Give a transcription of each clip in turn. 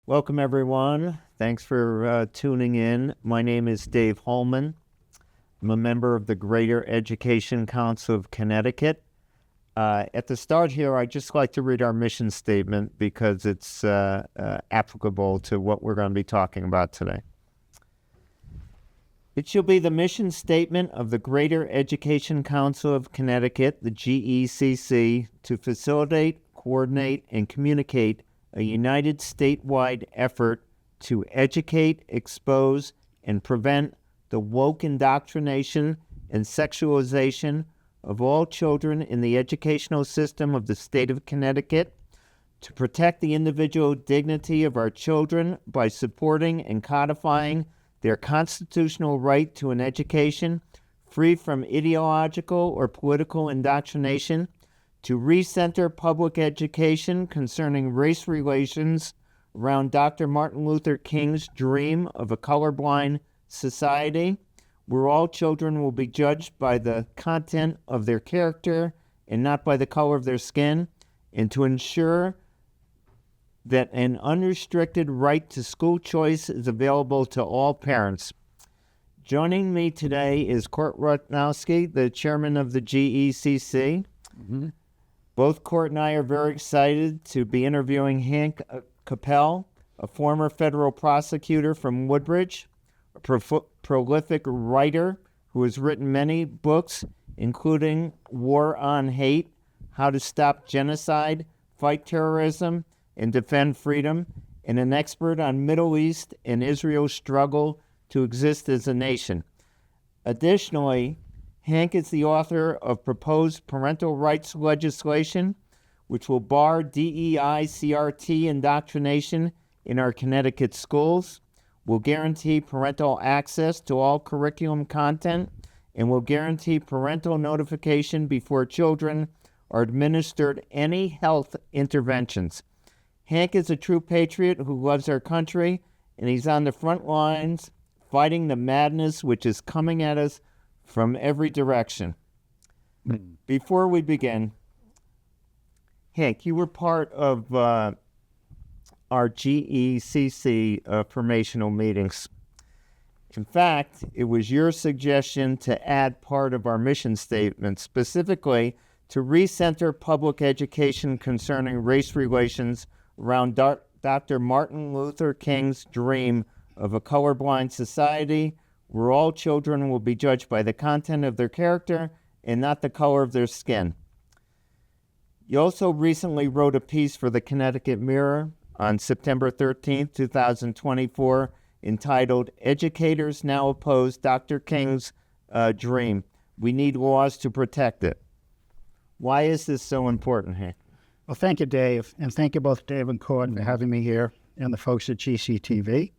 Welcome, everyone. Thanks for tuning in. My name is Dave Holman. I'm a member of the Greater Education Council of Connecticut. At the start here, I'd just like to read our mission statement because it's applicable to what we're going to be talking about today. It shall be the mission statement of the Greater Education Council of Connecticut, the GECC, to facilitate, coordinate, and communicate a united statewide effort to educate, expose, and prevent the woke indoctrination and sexualization of all children in the educational system of the state of Connecticut, to protect the individual dignity of our children by supporting and codifying their constitutional right to an education free from ideological or political indoctrination, to recenter public education concerning race relations around Dr. Martin Luther King's dream of a colorblind society where all children will be judged by the content of their character and not by the color of their skin, and to ensure that an unrestricted right to school choice is available to all parents. Joining me today is Court Rutnowski, the chairman of the GECC. Mm-hmm. Both Court and I are very excited to be interviewing Hank Kopel, a former federal prosecutor from Woodbridge, a prolific writer who has written many books, including War on Hate, How to Stop Genocide, Fight Terrorism, and Defend Freedom, and an expert on Middle East and Israel's struggle to exist as a nation. Additionally, Hank is the author of proposed parental rights legislation, which will bar DEI CRT indoctrination in our Connecticut schools, will guarantee parental access to all curriculum content, and will guarantee parental notification before children are administered any health interventions. Hank is a true patriot who loves our country, and he's on the front lines fighting the madness which is coming at us from every direction. Before we begin, Hank, you were part of our GECC formational meetings. In fact, it was your suggestion to add part of our mission statement, specifically to recenter public education concerning race relations around Dr. Martin Luther King's dream of a colorblind society where all children will be judged by the content of their character and not the color of their skin. You also recently wrote a piece for the Connecticut Mirror on September 13th, 2024, entitled, "Educators Now Oppose Dr. King's Dream. We Need Laws to Protect It." Why is this so important, Hank? Well, thank you, Dave, and thank you both, Dave and Court, for having me here, and the folks at GCTV.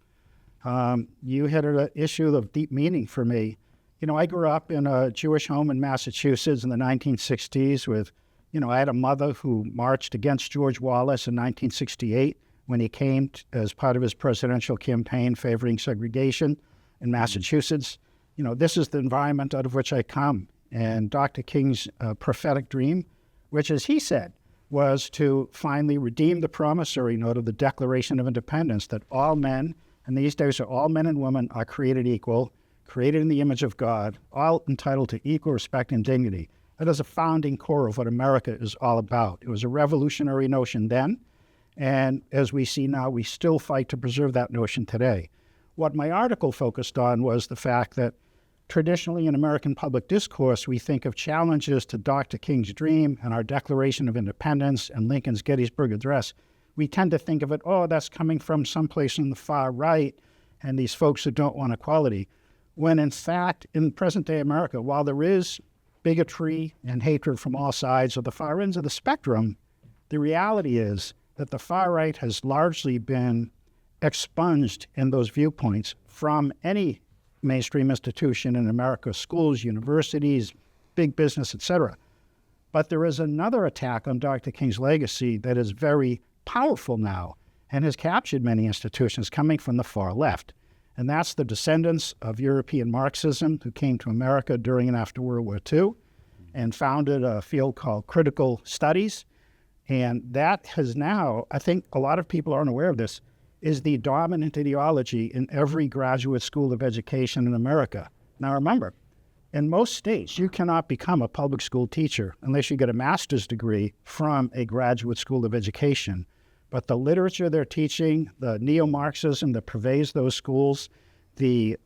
You hit an issue of deep meaning for me. You know, I grew up in a Jewish home in Massachusetts in the 1960s with, I had a mother who marched against George Wallace in 1968 when he came as part of his presidential campaign favoring segregation in Massachusetts. This is the environment out of which I come. And Dr. King's prophetic dream, which, as he said, was to finally redeem the promissory note of the Declaration of Independence, that all men, and these days are all men and women, are created equal, created in the image of God, all entitled to equal respect and dignity. That is a founding core of what America is all about. It was a revolutionary notion then, and as we see now, we still fight to preserve that notion today. What my article focused on was the fact that traditionally in American public discourse, we think of challenges to Dr. King's dream and our Declaration of Independence and Lincoln's Gettysburg Address. We tend to think of it, that's coming from someplace in the far right and these folks who don't want equality. When in fact, in present-day America, while there is bigotry and hatred from all sides of the far ends of the spectrum, the reality is that the far right has largely been expunged in those viewpoints from any mainstream institution in America, schools, universities, big business, etc. But there is another attack on Dr. King's legacy that is very powerful now and has captured many institutions coming from the far left. And that's the descendants of European Marxism who came to America during and after World War II and founded a field called critical studies. And that has now, I think a lot of people aren't aware of this, is the dominant ideology in every graduate school of education in America. Now remember, in most states, you cannot become a public school teacher unless you get a master's degree from a graduate school of education. But the literature they're teaching, the neo-Marxism that pervades those schools, the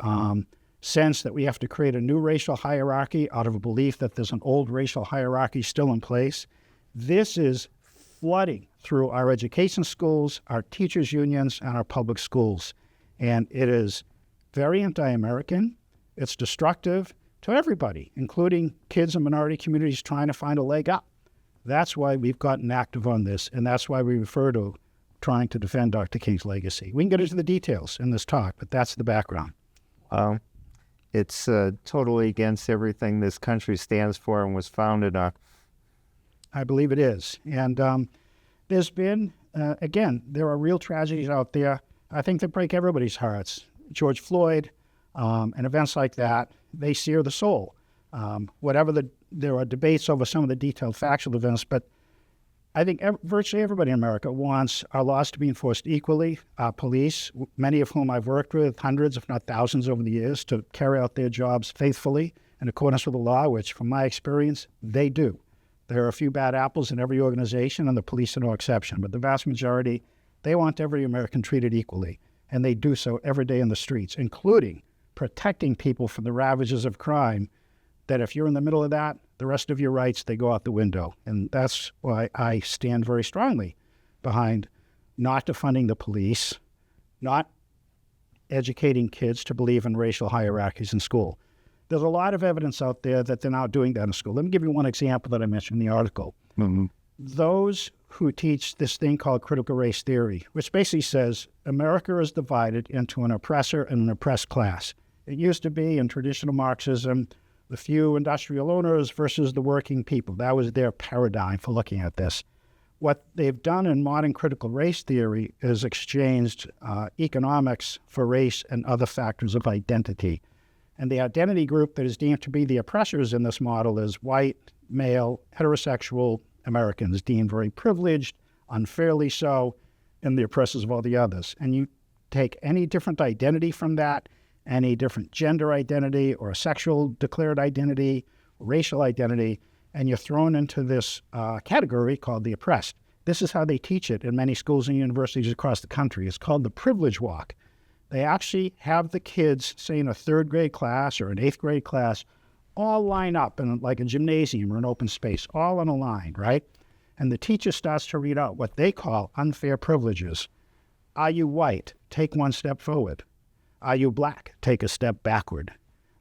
sense that we have to create a new racial hierarchy out of a belief that there's an old racial hierarchy still in place, this is flooding through our education schools, our teachers' unions, and our public schools. And it is very anti-American. It's destructive to everybody, including kids in minority communities trying to find a leg up. That's why we've gotten active on this, and that's why we refer to trying to defend Dr. King's legacy. We can get into the details in this talk, but that's the background. It's totally against everything this country stands for and was founded on. I believe it is. And there's been, again, there are real tragedies out there. I think that break everybody's hearts. George Floyd and events like that, they sear the soul. There are debates over some of the detailed factual events, but I think virtually everybody in America wants our laws to be enforced equally. Our police, many of whom I've worked with, hundreds if not thousands over the years, to carry out their jobs faithfully in accordance with the law, which from my experience, they do. There are a few bad apples in every organization, and the police are no exception. But the vast majority, they want every American treated equally, and they do so every day in the streets, including protecting people from the ravages of crime, that if you're in the middle of that, the rest of your rights, they go out the window. And that's why I stand very strongly behind not defunding the police, not educating kids to believe in racial hierarchies in school. There's a lot of evidence out there that they're now doing that in school. Let me give you one example that I mentioned in the article. Mm-hmm. Those who teach this thing called critical race theory, which basically says America is divided into an oppressor and an oppressed class. It used to be in traditional Marxism, the few industrial owners versus the working people. That was their paradigm for looking at this. What they've done in modern critical race theory is exchanged economics for race and other factors of identity. And the identity group that is deemed to be the oppressors in this model is white, male, heterosexual Americans, deemed very privileged, unfairly so, and the oppressors of all the others. And you take any different identity from that, any different gender identity or a sexual declared identity, racial identity, and you're thrown into this category called the oppressed. This is how they teach it in many schools and universities across the country. It's called the privilege walk. They actually have the kids, say in a third grade class or an eighth grade class, all line up in like a gymnasium or an open space, all in a line, right? And the teacher starts to read out what they call unfair privileges. Are you white? Take one step forward. Are you black? Take a step backward.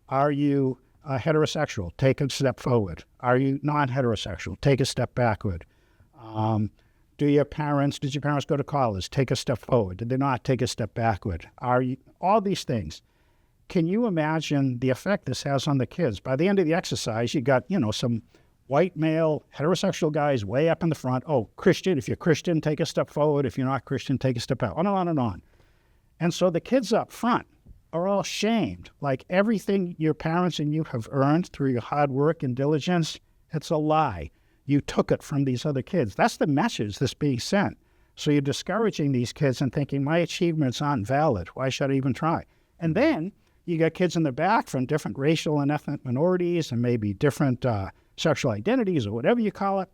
Are you heterosexual? Take a step forward. Are you non-heterosexual? Take a step backward. Did your parents go to college? Take a step forward. Did they not? Take a step backward. All these things. Can you imagine the effect this has on the kids? By the end of the exercise, you got, some white male heterosexual guys way up in the front. Oh, Christian, if you're Christian, take a step forward. If you're not Christian, take a step out. On and on and on. And so the kids up front are all shamed. Like everything your parents and you have earned through your hard work and diligence, it's a lie. You took it from these other kids. That's the message that's being sent. So you're discouraging these kids and thinking, my achievements aren't valid. Why should I even try? And then you got kids in the back from different racial and ethnic minorities and maybe different sexual identities or whatever you call it.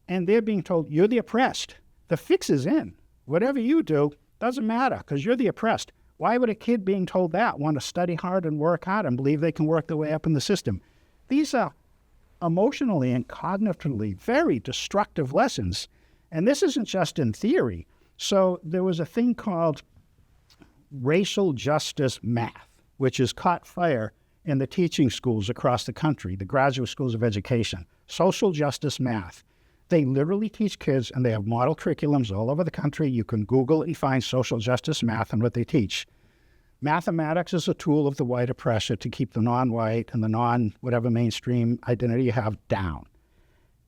And they're being told, you're the oppressed. The fix is in. Whatever you do, doesn't matter because you're the oppressed. Why would a kid being told that want to study hard and work hard and believe they can work their way up in the system? These are emotionally and cognitively very destructive lessons. And this isn't just in theory. So there was a thing called racial justice math, which has caught fire in the teaching schools across the country, the graduate schools of education. Social justice math. They literally teach kids, and they have model curriculums all over the country. You can Google and find social justice math and what they teach. Mathematics is a tool of the white oppressor to keep the non-white and the non-whatever mainstream identity you have down.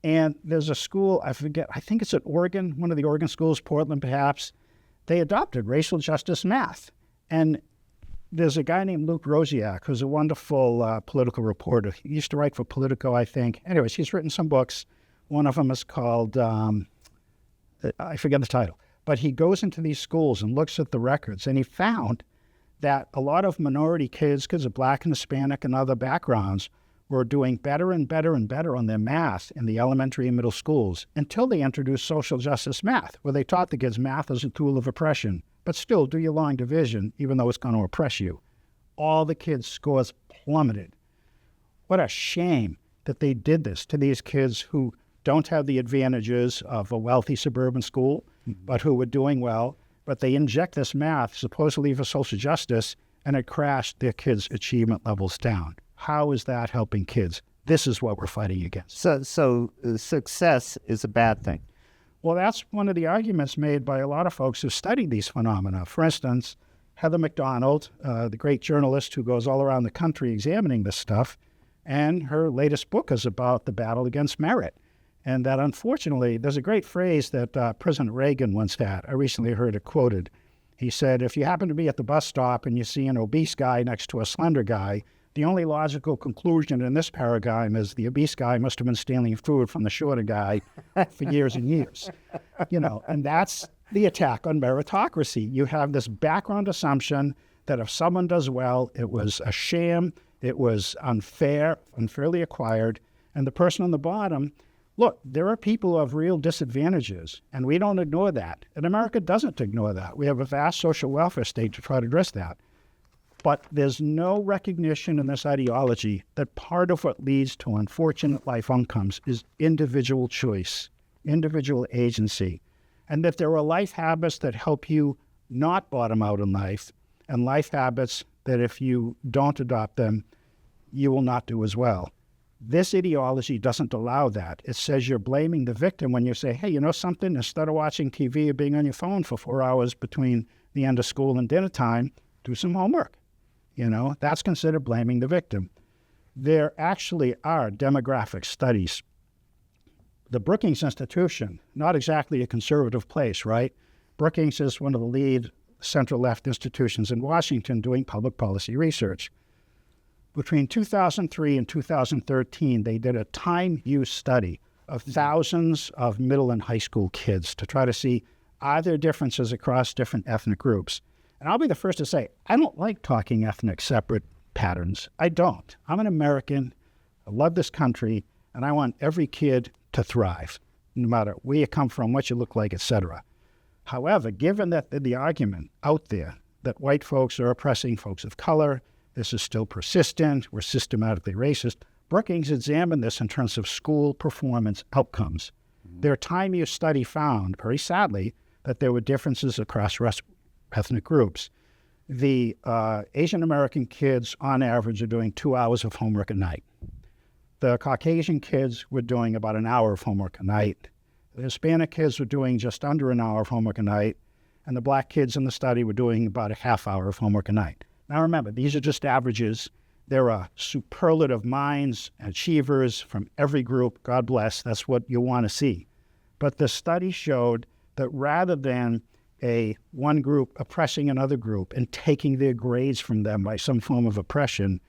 And there's a school, I think it's at Oregon, one of the Oregon schools, Portland perhaps, they adopted racial justice math. And there's a guy named Luke Rosiak, who's a wonderful political reporter. He used to write for Politico, I think. Anyways, he's written some books. One of them is called, I forget the title, But he goes into these schools and looks at the records, and he found that a lot of minority kids of Black and Hispanic and other backgrounds, were doing better and better and better on their math in the elementary and middle schools until they introduced social justice math, where they taught the kids math as a tool of oppression, but still do your long division, even though it's going to oppress you. All the kids' scores plummeted. What a shame that they did this to these kids who don't have the advantages of a wealthy suburban school, but who were doing well. But they inject this math, supposedly for social justice, and it crashed their kids' achievement levels down. How is that helping kids? This is what we're fighting against. So success is a bad thing. Well, that's one of the arguments made by a lot of folks who study these phenomena. For instance, Heather McDonald, the great journalist who goes all around the country examining this stuff, and her latest book is about the battle against merit. And that, unfortunately, there's a great phrase that President Reagan once had. I recently heard it quoted. He said, if you happen to be at the bus stop and you see an obese guy next to a slender guy, the only logical conclusion in this paradigm is the obese guy must have been stealing food from the shorter guy for years and years. And that's the attack on meritocracy. You have this background assumption that if someone does well, it was a sham, it was unfair, unfairly acquired, and the person on the bottom, look, there are people who have real disadvantages, and we don't ignore that. And America doesn't ignore that. We have a vast social welfare state to try to address that. But there's no recognition in this ideology that part of what leads to unfortunate life outcomes is individual choice, individual agency, and that there are life habits that help you not bottom out in life, and life habits that if you don't adopt them, you will not do as well. This ideology doesn't allow that. It says you're blaming the victim when you say, hey, you know something? Instead of watching TV or being on your phone for 4 hours between the end of school and dinner time, do some homework. That's considered blaming the victim. There actually are demographic studies. The Brookings Institution, not exactly a conservative place, right? Brookings is one of the lead center-left institutions in Washington doing public policy research. Between 2003 and 2013, they did a time-use study of thousands of middle and high school kids to try to see are there differences across different ethnic groups. And I'll be the first to say, I don't like talking ethnic separate patterns. I don't. I'm an American. I love this country, and I want every kid to thrive, no matter where you come from, what you look like, etc. However, given that the argument out there that white folks are oppressing folks of color, this is still persistent, we're systematically racist, Brookings examined this in terms of school performance outcomes. Their time-use study found, very sadly, that there were differences across ethnic groups. The Asian American kids, on average, are doing 2 hours of homework a night. The Caucasian kids were doing about an hour of homework a night. The Hispanic kids were doing just under an hour of homework a night, and the Black kids in the study were doing about a half hour of homework a night. Now remember, these are just averages. There are superlative minds, achievers from every group. God bless, that's what you want to see. But the study showed that rather than one group oppressing another group and taking their grades from them by some form of oppression,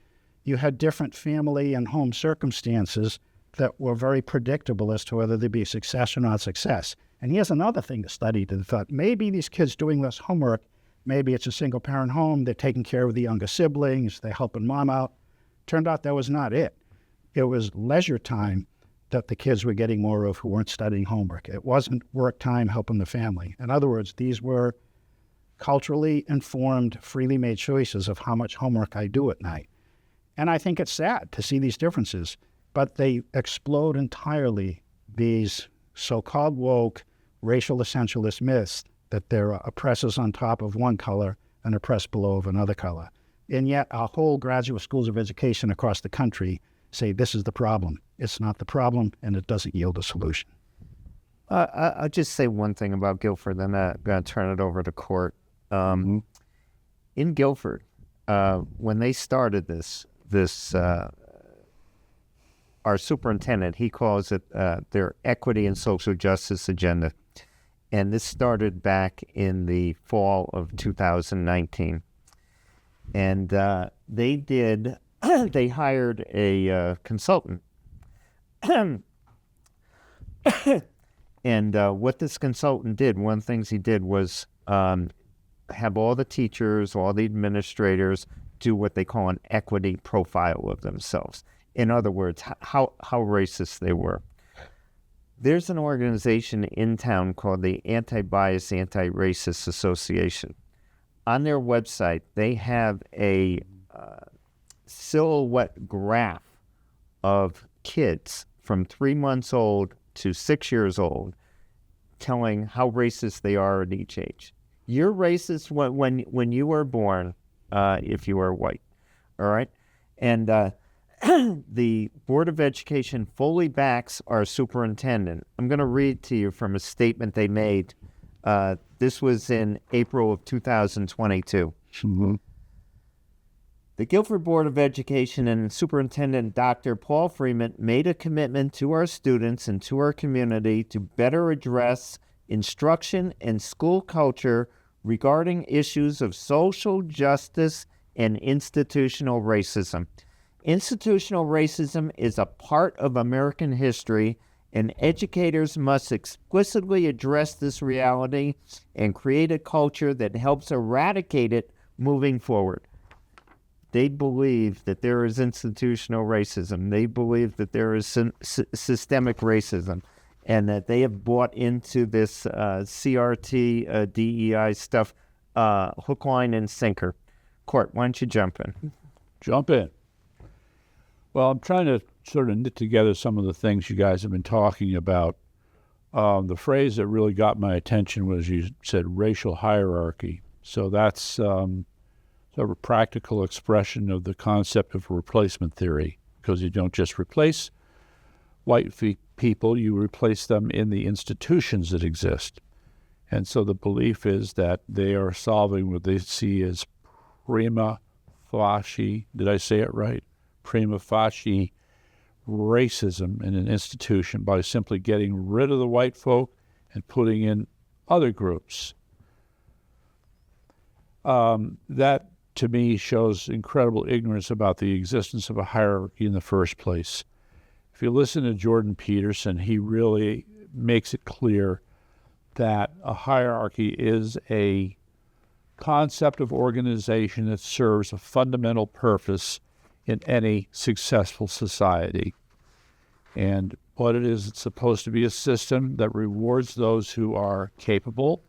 you had different family and home circumstances that were very predictable as to whether there'd be success or not success. And here's another thing to study that thought, maybe these kids doing less homework, maybe it's a single-parent home, they're taking care of the younger siblings, they're helping mom out. Turned out that was not it. It was leisure time that the kids were getting more of who weren't studying homework. It wasn't work time helping the family. In other words, these were culturally informed, freely made choices of how much homework I do at night. And I think it's sad to see these differences, but they explode entirely these so-called woke, racial essentialist myths that there are oppressors on top of one color and oppressed below of another color. And yet our whole graduate schools of education across the country say this is the problem. It's not the problem, and it doesn't yield a solution. I'll just say one thing about Guilford, then I'm going to turn it over to Court. In Guilford, when they started this our superintendent, he calls it their equity and social justice agenda. And this started back in the fall of 2019. And they hired a consultant. And what this consultant did, one of the things he did was have all the teachers, all the administrators do what they call an equity profile of themselves. In other words, how racist they were. There's an organization in town called the Anti-Bias, Anti-Racist Association. On their website, they have a silhouette graph of kids from 3 months old to 6 years old telling how racist they are at each age. You're racist when you were born, if you are white, all right? And the Board of Education fully backs our superintendent. I'm going to read to you from a statement they made. This was in April of 2022. Mm-hmm. The Guilford Board of Education and Superintendent Dr. Paul Freeman made a commitment to our students and to our community to better address instruction and school culture regarding issues of social justice and institutional racism. Institutional racism is a part of American history, and educators must explicitly address this reality and create a culture that helps eradicate it moving forward. They believe that there is institutional racism. They believe that there is systemic racism, and that they have bought into this CRT, DEI stuff, hook, line, and sinker. Court, why don't you jump in? Jump in. Well, I'm trying to sort of knit together some of the things you guys have been talking about. The phrase that really got my attention was you said racial hierarchy. So that's sort of a practical expression of the concept of replacement theory, because you don't just replace white people, you replace them in the institutions that exist. And so the belief is that they are solving what they see as prima facie, did I say it right? Prima facie racism in an institution by simply getting rid of the white folk and putting in other groups. That, to me, shows incredible ignorance about the existence of a hierarchy in the first place. If you listen to Jordan Peterson, he really makes it clear that a hierarchy is a concept of organization that serves a fundamental purpose in any successful society. And what it is, it's supposed to be a system that rewards those who are capable,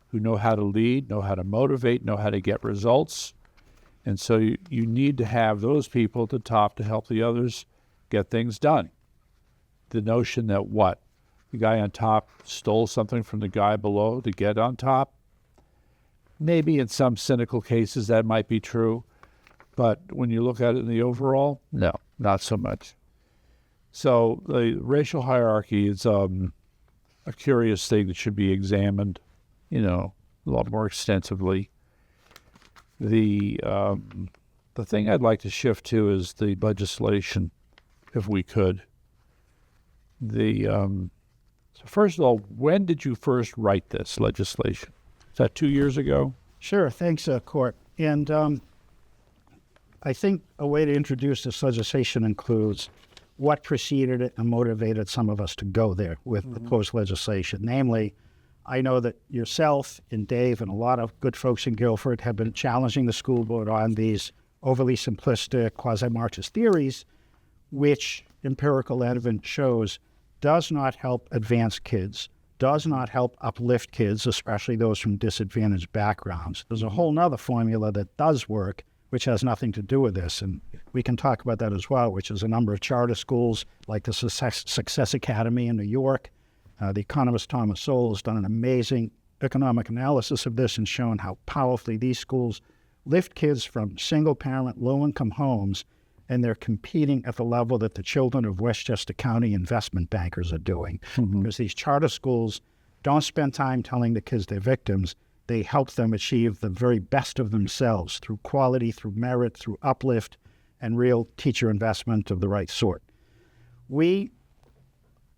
who know how to lead, know how to motivate, know how to get results. And so you need to have those people at the top to help the others get things done. The notion that what? The guy on top stole something from the guy below to get on top? Maybe in some cynical cases that might be true. But when you look at it in the overall, no, not so much. So the racial hierarchy is a curious thing that should be examined, a lot more extensively. The thing I'd like to shift to is the legislation, if we could. So first of all, when did you first write this legislation? Is that 2 years ago? Sure. Thanks, Court. And I think a way to introduce this legislation includes what preceded it and motivated some of us to go there with proposed legislation. Namely, I know that yourself and Dave and a lot of good folks in Guilford have been challenging the school board on these overly simplistic quasi-Marxist theories, which empirical evidence shows does not help advance kids, does not help uplift kids, especially those from disadvantaged backgrounds. There's a whole nother formula that does work, which has nothing to do with this, and we can talk about that as well, which is a number of charter schools like the Success Academy in New York. The economist Thomas Sowell has done an amazing economic analysis of this and shown how powerfully these schools lift kids from single-parent, low-income homes, and they're competing at the level that the children of Westchester County investment bankers are doing. Because these charter schools don't spend time telling the kids they're victims. They help them achieve the very best of themselves through quality, through merit, through uplift, and real teacher investment of the right sort. We,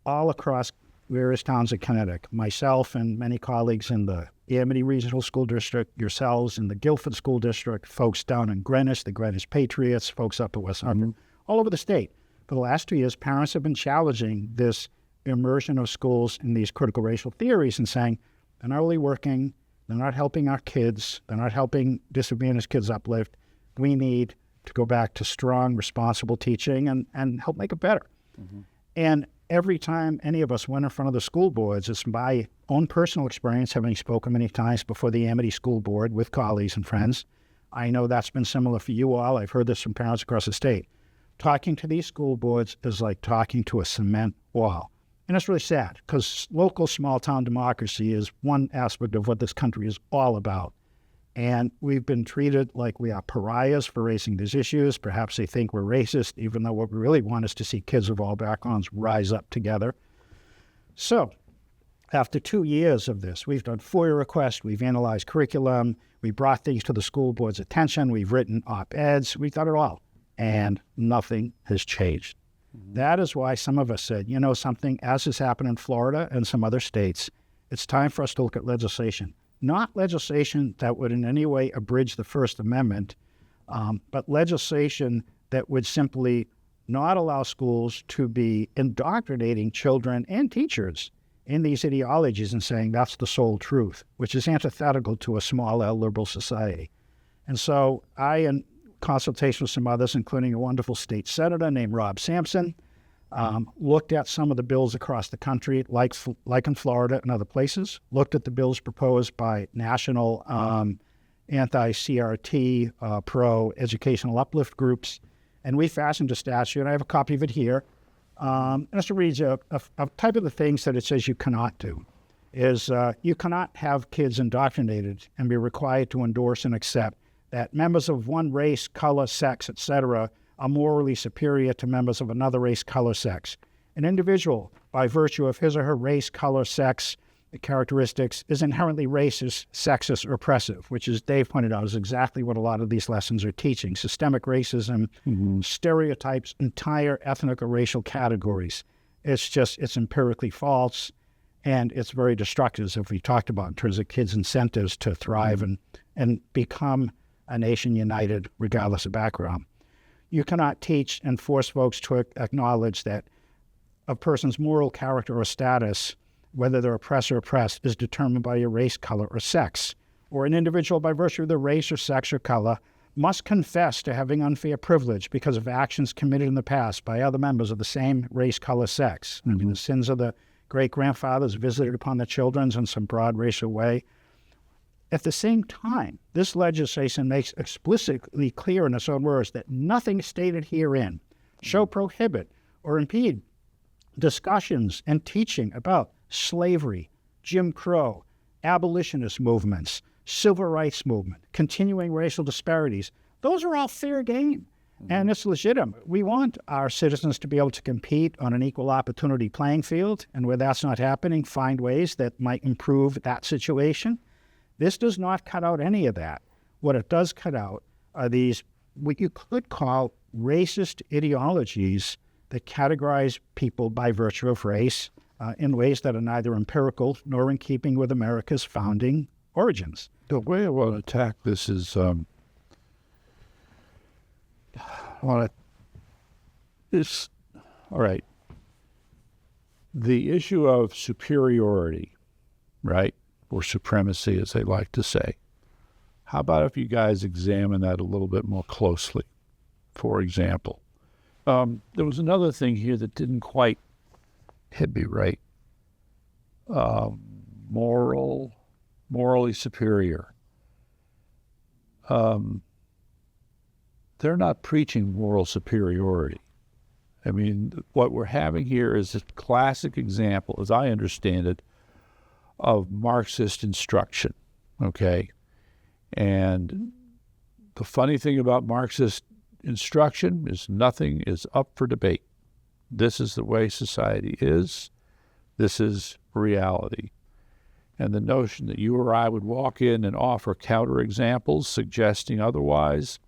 all across various towns in Connecticut, myself and many colleagues in the Amity Regional School District, yourselves in the Guilford School District, folks down in Greenwich, the Greenwich Patriots, folks up at West Hartford, all over the state. For the last 2 years, parents have been challenging this immersion of schools in these critical racial theories and saying, they're not really working, they're not helping our kids, they're not helping disadvantaged kids uplift. We need to go back to strong, responsible teaching and help make it better. Mm-hmm. And every time any of us went in front of the school boards, it's my own personal experience, having spoken many times before the Amity School Board with colleagues and friends. I know that's been similar for you all. I've heard this from parents across the state. Talking to these school boards is like talking to a cement wall. And it's really sad because local small-town democracy is one aspect of what this country is all about. And we've been treated like we are pariahs for raising these issues. Perhaps they think we're racist, even though what we really want is to see kids of all backgrounds rise up together. So after 2 years of this, we've done FOIA requests, we've analyzed curriculum, we brought things to the school board's attention, we've written op-eds, we've done it all, and nothing has changed. Mm-hmm. That is why some of us said, you know something, as has happened in Florida and some other states, it's time for us to look at legislation. Not legislation that would in any way abridge the First Amendment, but legislation that would simply not allow schools to be indoctrinating children and teachers in these ideologies and saying that's the sole truth, which is antithetical to a small L liberal society. And so I, in consultation with some others, including a wonderful state senator named Rob Sampson, looked at some of the bills across the country, like in Florida and other places, looked at the bills proposed by national anti-CRT, pro-educational uplift groups, and we fashioned a statute, and I have a copy of it here. And it reads a type of the things that it says you cannot do is you cannot have kids indoctrinated and be required to endorse and accept that members of one race, color, sex, etc., are morally superior to members of another race, color, sex. An individual, by virtue of his or her race, color, sex, characteristics, is inherently racist, sexist, or oppressive, which, as Dave pointed out, is exactly what a lot of these lessons are teaching. Systemic racism, stereotypes, entire ethnic or racial categories. It's empirically false, and it's very destructive, as we talked about, in terms of kids' incentives to thrive and become a nation united, regardless of background. You cannot teach and force folks to acknowledge that a person's moral character or status, whether they're oppressed or oppressed, is determined by your race, color, or sex. Or an individual, by virtue of their race or sex or color, must confess to having unfair privilege because of actions committed in the past by other members of the same race, color, sex. I mean, the sins of the great-grandfathers visited upon the children in some broad racial way. At the same time, this legislation makes explicitly clear in its own words that nothing stated herein shall prohibit or impede discussions and teaching about slavery, Jim Crow, abolitionist movements, civil rights movement, continuing racial disparities. Those are all fair game, and it's legitimate. We want our citizens to be able to compete on an equal opportunity playing field, and where that's not happening, find ways that might improve that situation. This does not cut out any of that. What it does cut out are these, what you could call racist ideologies that categorize people by virtue of race in ways that are neither empirical nor in keeping with America's founding origins. The way I want to attack this is, all right, the issue of superiority, right? Or supremacy, as they like to say. How about if you guys examine that a little bit more closely? For example, there was another thing here that didn't quite hit me right. Morally superior. They're not preaching moral superiority. I mean, what we're having here is a classic example, as I understand it, of Marxist instruction, okay? And the funny thing about Marxist instruction is nothing is up for debate. This is the way society is. This is reality. And the notion that you or I would walk in and offer counterexamples suggesting otherwise,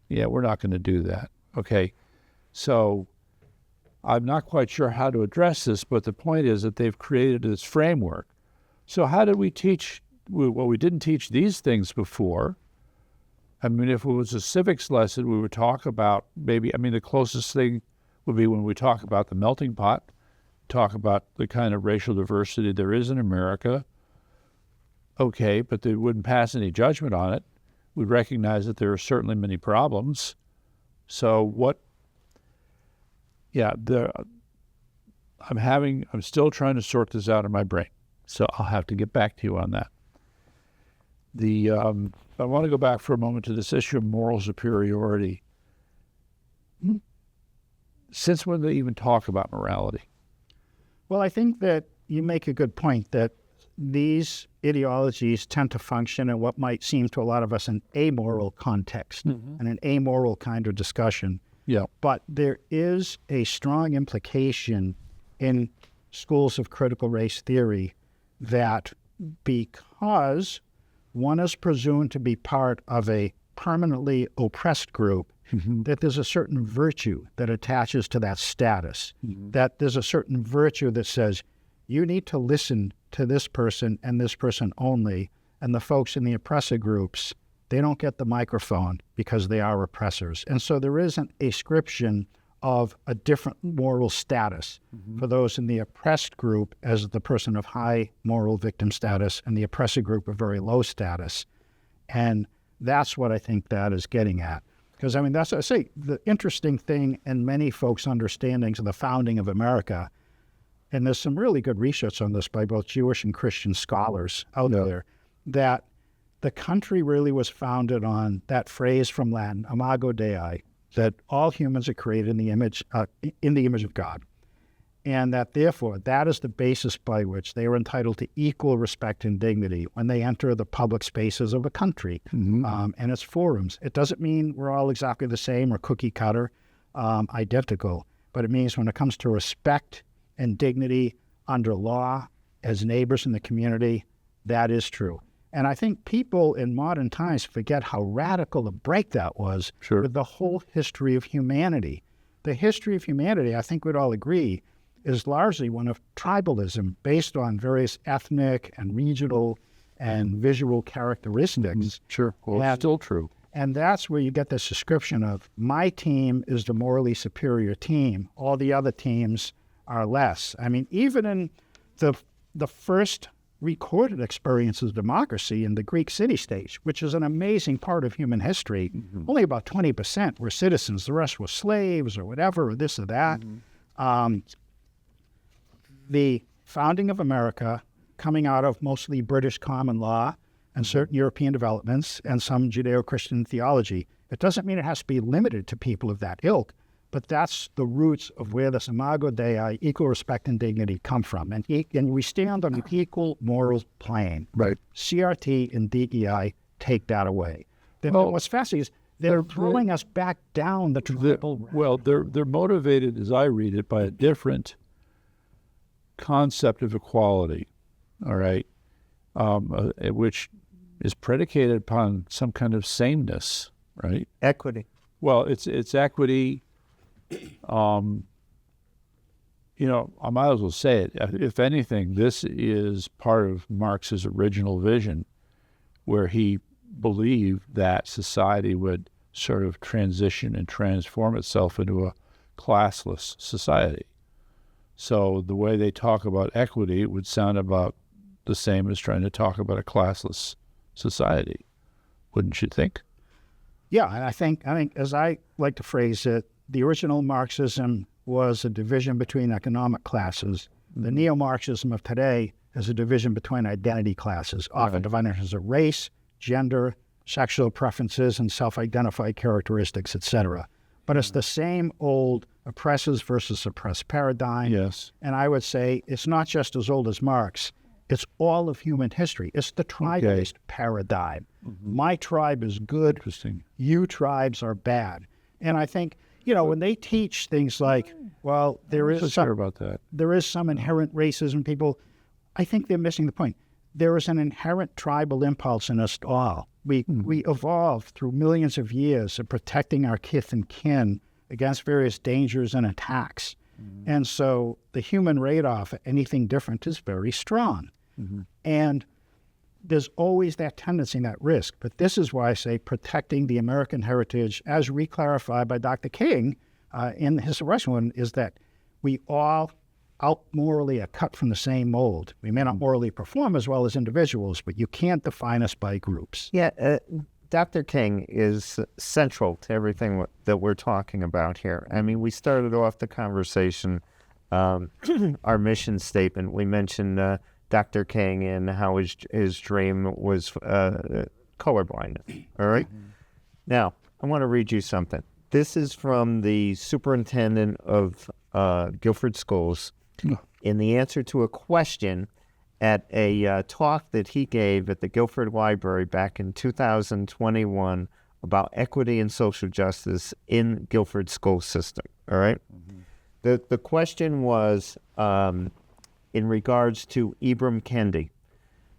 yeah, we're not going to do that, okay? So I'm not quite sure how to address this, but the point is that they've created this framework. So how did we teach? Well, we didn't teach these things before. I mean, if it was a civics lesson, we would talk about the closest thing would be when we talk about the melting pot, talk about the kind of racial diversity there is in America. Okay, but they wouldn't pass any judgment on it. We'd recognize that there are certainly many problems. So what, yeah, I'm still trying to sort this out in my brain. So I'll have to get back to you on that. I want to go back for a moment to this issue of moral superiority. Since when do they even talk about morality? Well, I think that you make a good point that these ideologies tend to function in what might seem to a lot of us an amoral context and an amoral kind of discussion. Yeah. But there is a strong implication in schools of critical race theory that because one is presumed to be part of a permanently oppressed group, that there's a certain virtue that attaches to that status, that there's a certain virtue that says, you need to listen to this person and this person only, and the folks in the oppressor groups, they don't get the microphone because they are oppressors. And so there is an ascription of a different moral status for those in the oppressed group as the person of high moral victim status and the oppressor group of very low status. And that's what I think that is getting at. Because, I mean, that's, I say, the interesting thing in many folks' understandings of the founding of America, and there's some really good research on this by both Jewish and Christian scholars out there, that the country really was founded on that phrase from Latin, imago Dei, that all humans are created in the image of God, and that therefore that is the basis by which they are entitled to equal respect and dignity when they enter the public spaces of a country and its forums. It doesn't mean we're all exactly the same or cookie cutter, identical, but it means when it comes to respect and dignity under law as neighbors in the community, that is true. And I think people in modern times forget how radical a break that was with the whole history of humanity. The history of humanity, I think we'd all agree, is largely one of tribalism based on various ethnic and regional and visual characteristics. Well, it's still true. And that's where you get this description of my team is the morally superior team. All the other teams are less. I mean, even in the first recorded experiences of democracy in the Greek city-states, which is an amazing part of human history, only about 20% were citizens. The rest were slaves or whatever, or this or that. The founding of America, coming out of mostly British common law and certain European developments and some Judeo-Christian theology, it doesn't mean it has to be limited to people of that ilk, but that's the roots of where this imago Dei, equal respect and dignity, come from. And we stand on an equal moral plane. Right. CRT and DEI take that away. What's fascinating is they're throwing us back down the tribal route. Well, they're motivated, as I read it, by a different concept of equality, all right, which is predicated upon some kind of sameness, right? Equity. Well, it's equity. You know, I might as well say it. If anything, this is part of Marx's original vision, where he believed that society would sort of transition and transform itself into a classless society. So the way they talk about equity would sound about the same as trying to talk about a classless society, wouldn't you think? Yeah, and I think as I like to phrase it, the original Marxism was a division between economic classes. The neo-Marxism of today is a division between identity classes, often divided as a race, gender, sexual preferences, and self-identified characteristics, etc. But it's the same old oppressors versus oppressed paradigm. Yes. And I would say it's not just as old as Marx. It's all of human history. It's the tribe-based paradigm. My tribe is good. Interesting. You tribes are bad. And I think, you know, when they teach things like, well, there is some inherent racism, people, I think they're missing the point. There is an inherent tribal impulse in us all. We evolved through millions of years of protecting our kith and kin against various dangers and attacks. And so the human radar for anything different is very strong. And there's always that tendency and that risk. But this is why I say protecting the American heritage, as reclarified by Dr. King in his Russian one, is that we all morally are cut from the same mold. We may not morally perform as well as individuals, but you can't define us by groups. Yeah, Dr. King is central to everything that we're talking about here. I mean, we started off the conversation, our mission statement. We mentioned Dr. King and how his dream was colorblindness. All right? Now, I want to read you something. This is from the superintendent of Guilford Schools in the answer to a question at a talk that he gave at the Guilford Library back in 2021 about equity and social justice in Guilford school system. All right? The question was in regards to Ibram Kendi.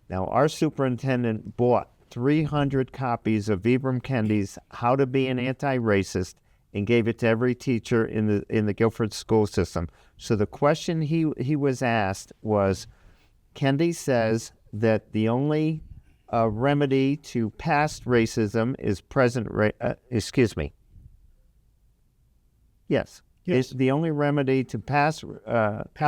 Now, our superintendent bought 300 copies of Ibram Kendi's How to Be an Anti-Racist and gave it to every teacher in the Guilford school system. So the question he was asked was, Kendi says that the only remedy to past racism is present Yes. Yes. The only remedy to past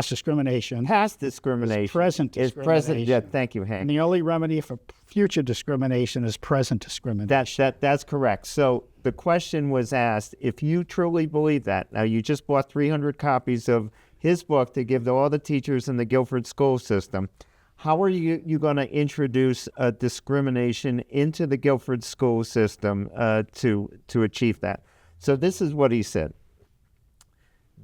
discrimination. Past discrimination is present discrimination. Is present. Yeah, thank you, Hank. And the only remedy for future discrimination is present discrimination. That's correct. So the question was asked, if you truly believe that, now you just bought 300 copies of his book to give to all the teachers in the Guilford school system, how are you going to introduce discrimination into the Guilford school system to achieve that? So this is what he said.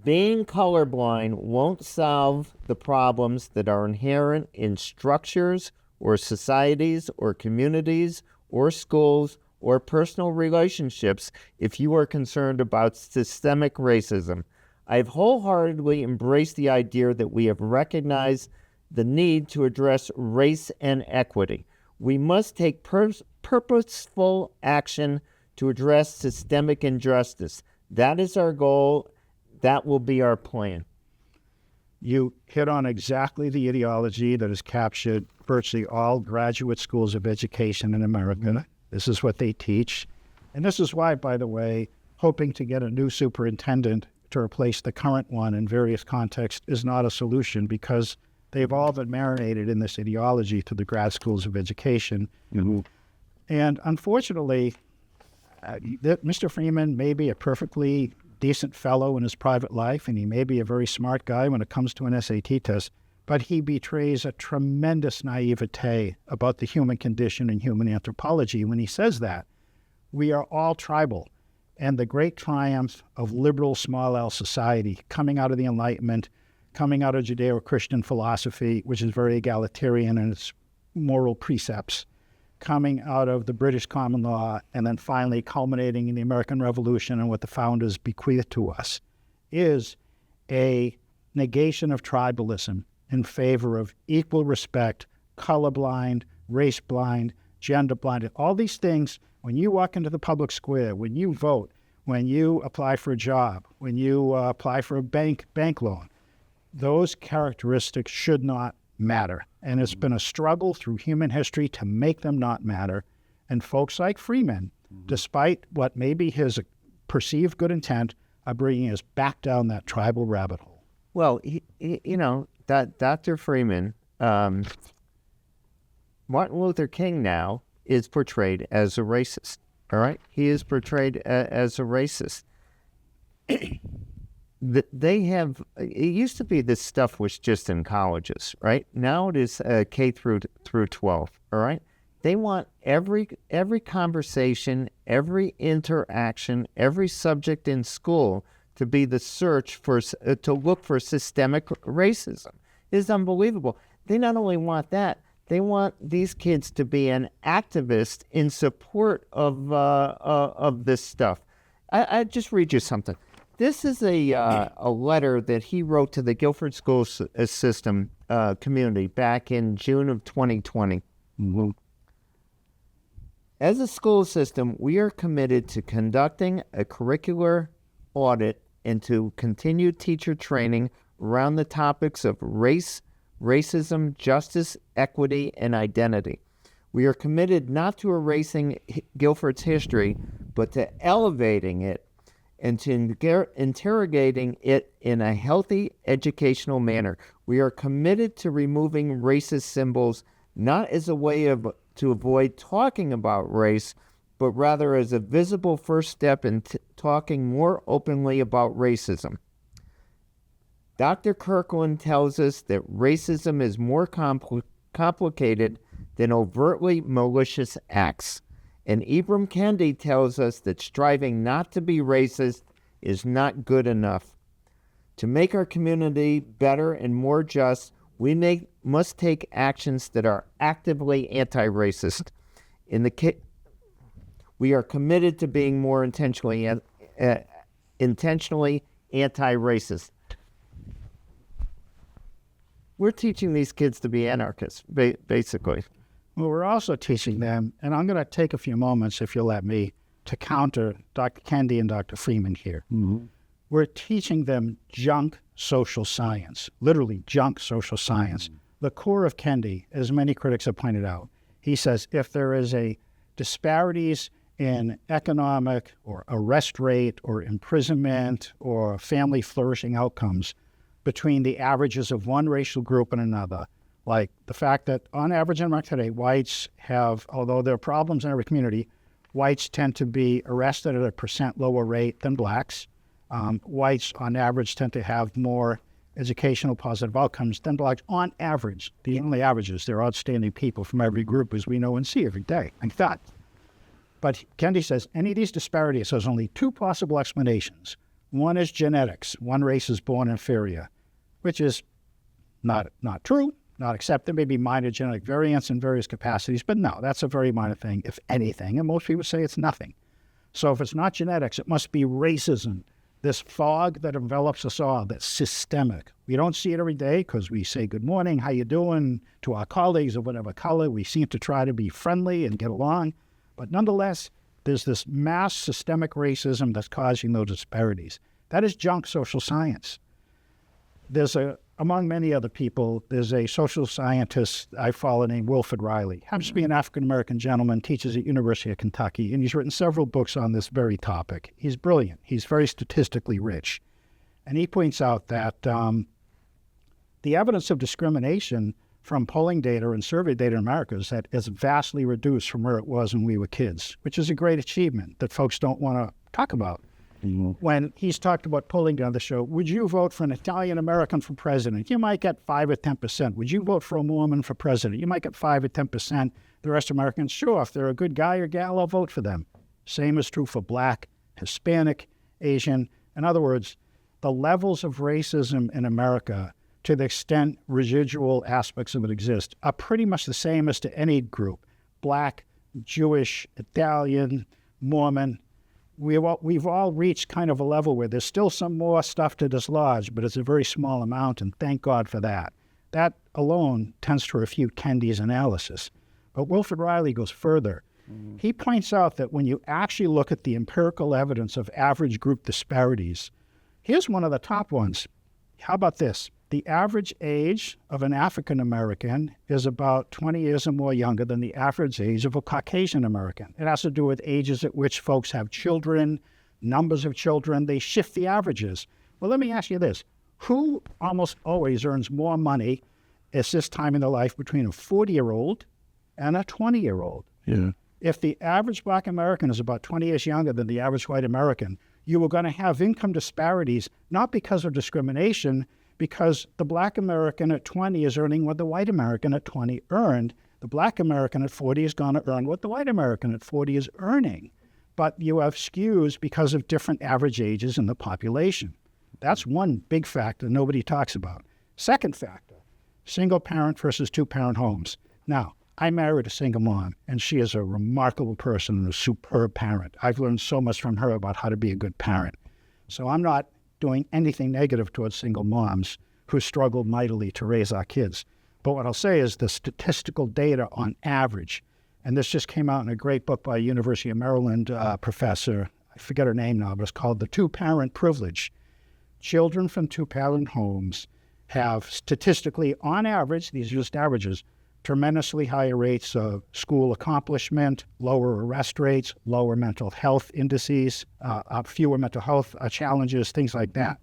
Being colorblind won't solve the problems that are inherent in structures or societies or communities or schools or personal relationships if you are concerned about systemic racism. I have wholeheartedly embraced the idea that we have recognized the need to address race and equity. We must take purposeful action to address systemic injustice. That is our goal. That will be our plan. You hit on exactly the ideology that has captured virtually all graduate schools of education in America. This is what they teach. And this is why, by the way, hoping to get a new superintendent to replace the current one in various contexts is not a solution, because they've all been marinated in this ideology to the grad schools of education. And unfortunately, Mr. Freeman may be a perfectly decent fellow in his private life, and he may be a very smart guy when it comes to an SAT test, but he betrays a tremendous naivete about the human condition and human anthropology when he says that. We are all tribal, and the great triumph of liberal small L society coming out of the Enlightenment, coming out of Judeo-Christian philosophy, which is very egalitarian in its moral precepts, coming out of the British common law, and then finally culminating in the American Revolution and what the founders bequeathed to us, is a negation of tribalism in favor of equal respect, colorblind, race blind, gender blind. All these things, when you walk into the public square, when you vote, when you apply for a job, when you apply for a bank loan, those characteristics should not matter. And it's been a struggle through human history to make them not matter. And folks like Freeman, despite what may be his perceived good intent, are bringing us back down that tribal rabbit hole. Well, that Dr. Freeman, Martin Luther King now is portrayed as a racist. All right? He is portrayed as a racist. They have, it used to be this stuff was just in colleges, right? Now it is K through 12, all right? They want every conversation, every interaction, every subject in school to be the search for, to look for systemic racism. It is unbelievable. They not only want that, they want these kids to be an activist in support of this stuff. I just read you something. This is a letter that he wrote to the Guilford School System community back in June of 2020. As a school system, we are committed to conducting a curricular audit and to continued teacher training around the topics of race, racism, justice, equity, and identity. We are committed not to erasing Guilford's history, but to elevating it and to interrogating it in a healthy educational manner. We are committed to removing racist symbols, not as a way to avoid talking about race, but rather as a visible first step in talking more openly about racism. Dr. Kirkland tells us that racism is more complicated than overtly malicious acts. And Ibram Kendi tells us that striving not to be racist is not good enough. To make our community better and more just, we must take actions that are actively anti-racist. We are committed to being more intentionally anti-racist. We're teaching these kids to be anarchists, basically. Well, we're also teaching them, and I'm going to take a few moments, if you'll let me, to counter Dr. Kendi and Dr. Freeman here. Mm-hmm. We're teaching them junk social science, literally junk social science. Mm-hmm. The core of Kendi, as many critics have pointed out, he says if there is a disparities in economic or arrest rate or imprisonment or family flourishing outcomes between the averages of one racial group and another, like the fact that on average in America today, whites have, although there are problems in every community, whites tend to be arrested at a % lower rate than blacks. Whites on average tend to have more educational positive outcomes than blacks on average. The only averages, they're outstanding people from every group, as we know and see every day, in fact. But Kendi says any of these disparities, there's only two possible explanations. One is genetics. One race is born inferior, which is not true, not accepted, maybe minor genetic variants in various capacities, but no, that's a very minor thing, if anything, and most people say it's nothing. So if it's not genetics, it must be racism, this fog that envelops us all, that's systemic. We don't see it every day because we say good morning, how you doing to our colleagues of whatever color. We seem to try to be friendly and get along, but nonetheless, there's this mass systemic racism that's causing those disparities. That is junk social science. There's among many other people, there's a social scientist I follow named Wilfred Riley. Happens to be an African-American gentleman, teaches at University of Kentucky, and he's written several books on this very topic. He's brilliant. He's very statistically rich. And he points out that the evidence of discrimination from polling data and survey data in America is vastly reduced from where it was when we were kids, which is a great achievement that folks don't want to talk about. Mm-hmm. When he's talked about polling on the show, would you vote for an Italian-American for president? You might get 5 or 10%. Would you vote for a Mormon for president? You might get 5 or 10%. The rest of Americans, sure, if they're a good guy or gal, I'll vote for them. Same is true for Black, Hispanic, Asian. In other words, the levels of racism in America, to the extent residual aspects of it exist, are pretty much the same as to any group. Black, Jewish, Italian, Mormon. We've all reached kind of a level where there's still some more stuff to dislodge, but it's a very small amount, and thank God for that. That alone tends to refute Kendi's analysis. But Wilfred Riley goes further. Mm-hmm. He points out that when you actually look at the empirical evidence of average group disparities, here's one of the top ones. How about this? The average age of an African American is about 20 years or more younger than the average age of a Caucasian American. It has to do with ages at which folks have children, numbers of children. They shift the averages. Well, let me ask you this. Who almost always earns more money at this time in their life between a 40-year-old and a 20-year-old? Yeah. If the average Black American is about 20 years younger than the average white American, you are going to have income disparities, not because of discrimination, because the Black American at 20 is earning what the white American at 20 earned. The Black American at 40 is going to earn what the white American at 40 is earning. But you have skews because of different average ages in the population. That's one big factor nobody talks about. Second factor, single parent versus two-parent homes. Now, I married a single mom, and she is a remarkable person and a superb parent. I've learned so much from her about how to be a good parent. So I'm not doing anything negative towards single moms who struggle mightily to raise our kids. But what I'll say is the statistical data on average, and this just came out in a great book by a University of Maryland professor, I forget her name now, but it's called The Two-Parent Privilege. Children from two-parent homes have statistically, on average, these are just averages, tremendously higher rates of school accomplishment, lower arrest rates, lower mental health indices, fewer mental health challenges, things like that.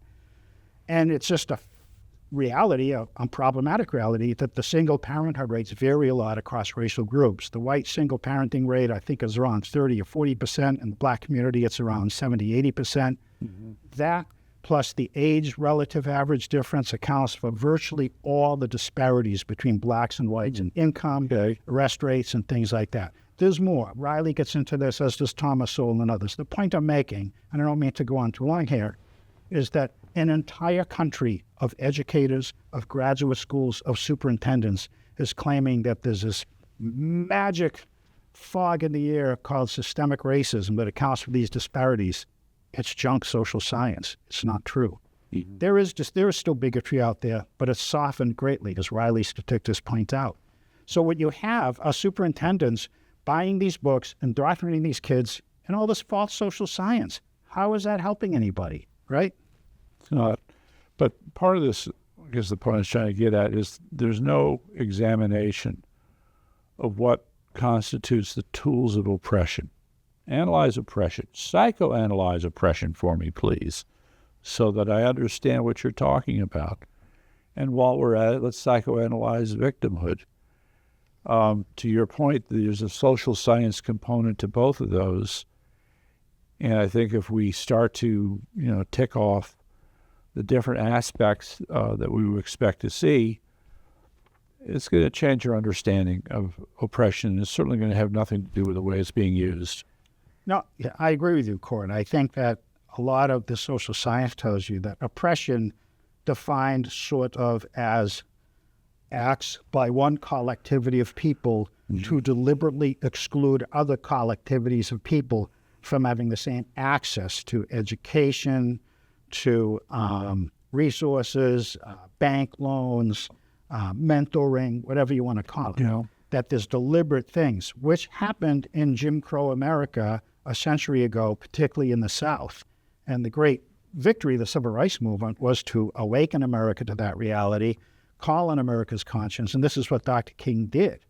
And it's just a reality, a problematic reality, that the single parenthood rates vary a lot across racial groups. The white single parenting rate, I think, is around 30 or 40%. In the black community, it's around 70, 80%. That plus the age relative average difference accounts for virtually all the disparities between blacks and whites in income, arrest rates, and things like that. There's more. Riley gets into this, as does Thomas Sowell and others. The point I'm making, and I don't mean to go on too long here, is that an entire country of educators, of graduate schools, of superintendents is claiming that there's this magic fog in the air called systemic racism that accounts for these disparities. It's junk social science. It's not true. There is still bigotry out there, but it's softened greatly, as Riley's statistics point out. So what you have are superintendents buying these books, indoctrinating these kids in all this false social science. How is that helping anybody, right? It's not. But part of this, I guess the point I was trying to get at, is there's no examination of what constitutes the tools of oppression. Analyze oppression. Psychoanalyze oppression for me, please, so that I understand what you're talking about. And while we're at it, let's psychoanalyze victimhood. To your point, there's a social science component to both of those. And I think if we start to, tick off the different aspects that we would expect to see, it's going to change our understanding of oppression. It's certainly going to have nothing to do with the way it's being used. No, yeah, I agree with you, Court. I think that a lot of the social science tells you that oppression defined sort of as acts by one collectivity of people to deliberately exclude other collectivities of people from having the same access to education, to resources, bank loans, mentoring, whatever you want to call it. That there's deliberate things, which happened in Jim Crow America a century ago, particularly in the South. And the great victory of the Civil Rights Movement was to awaken America to that reality, call on America's conscience, and this is what Dr. King did.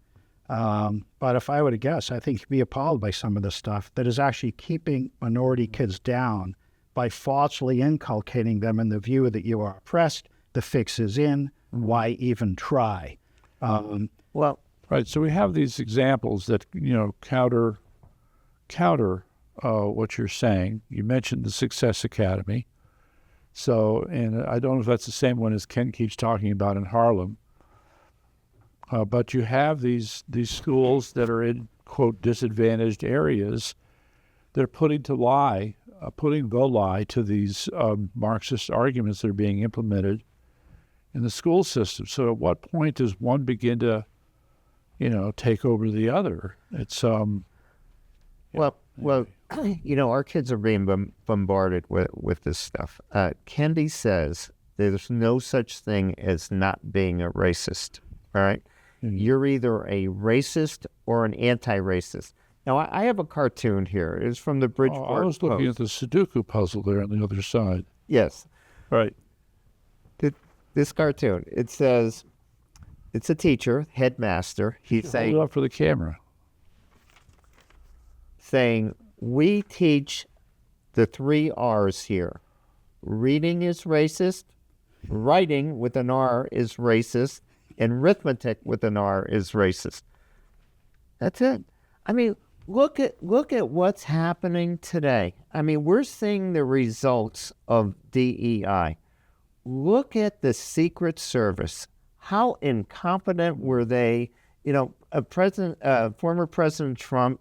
But if I were to guess, I think you'd be appalled by some of the stuff that is actually keeping minority kids down by falsely inculcating them in the view that you are oppressed, the fix is in, why even try? Right. So we have these examples that, counter what you're saying. You mentioned the Success Academy. So, and I don't know if that's the same one as Ken keeps talking about in Harlem. But you have these schools that are in, quote, disadvantaged areas. They're putting the lie to these Marxist arguments that are being implemented in the school system. So at what point does one begin to, take over the other? It's our kids are being bombarded with this stuff. Kendi says there's no such thing as not being a racist. All right, you're either a racist or an anti-racist. Now I have a cartoon here. It's from the Bridgeport I was looking at the Sudoku puzzle there on the other side. Yes, right. This cartoon. It says it's a teacher, headmaster. He's saying, hold it up for the camera. Saying, we teach the 3 R's here. Reading is racist, writing with an R is racist, and arithmetic with an R is racist. That's it. I mean, look at what's happening today. I mean, we're seeing the results of DEI. Look at the Secret Service. How incompetent were they? Former President Trump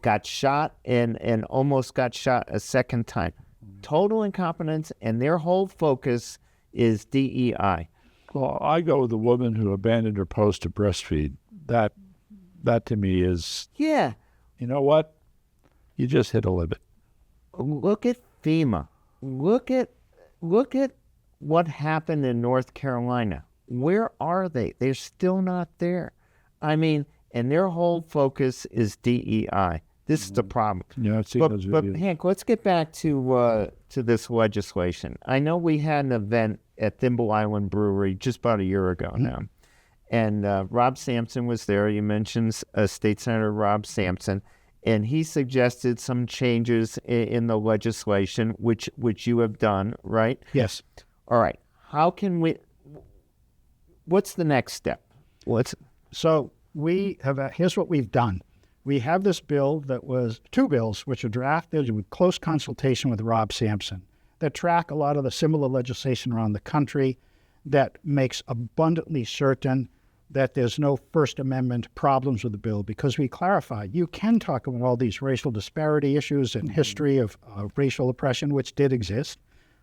got shot and almost got shot a second time. Total incompetence, and their whole focus is DEI. Well, I go with the woman who abandoned her post to breastfeed. That to me is... Yeah. You know what? You just hit a limit. Look at FEMA. Look at what happened in North Carolina. Where are they? They're still not there. I mean, and their whole focus is DEI. This is the problem. Yeah, I've seen those videos. But Hank, let's get back to this legislation. I know we had an event at Thimble Island Brewery just about a year ago now, and Rob Sampson was there. You mentioned State Senator Rob Sampson, and he suggested some changes in the legislation, which you have done, right? Yes. All right. How can we? What's the next step? So we have. Here's what we've done. We have this bill that was two bills, which are drafted with close consultation with Rob Sampson, that track a lot of the similar legislation around the country, that makes abundantly certain that there's no First Amendment problems with the bill, because we clarified you can talk about all these racial disparity issues and history of racial oppression, which did exist.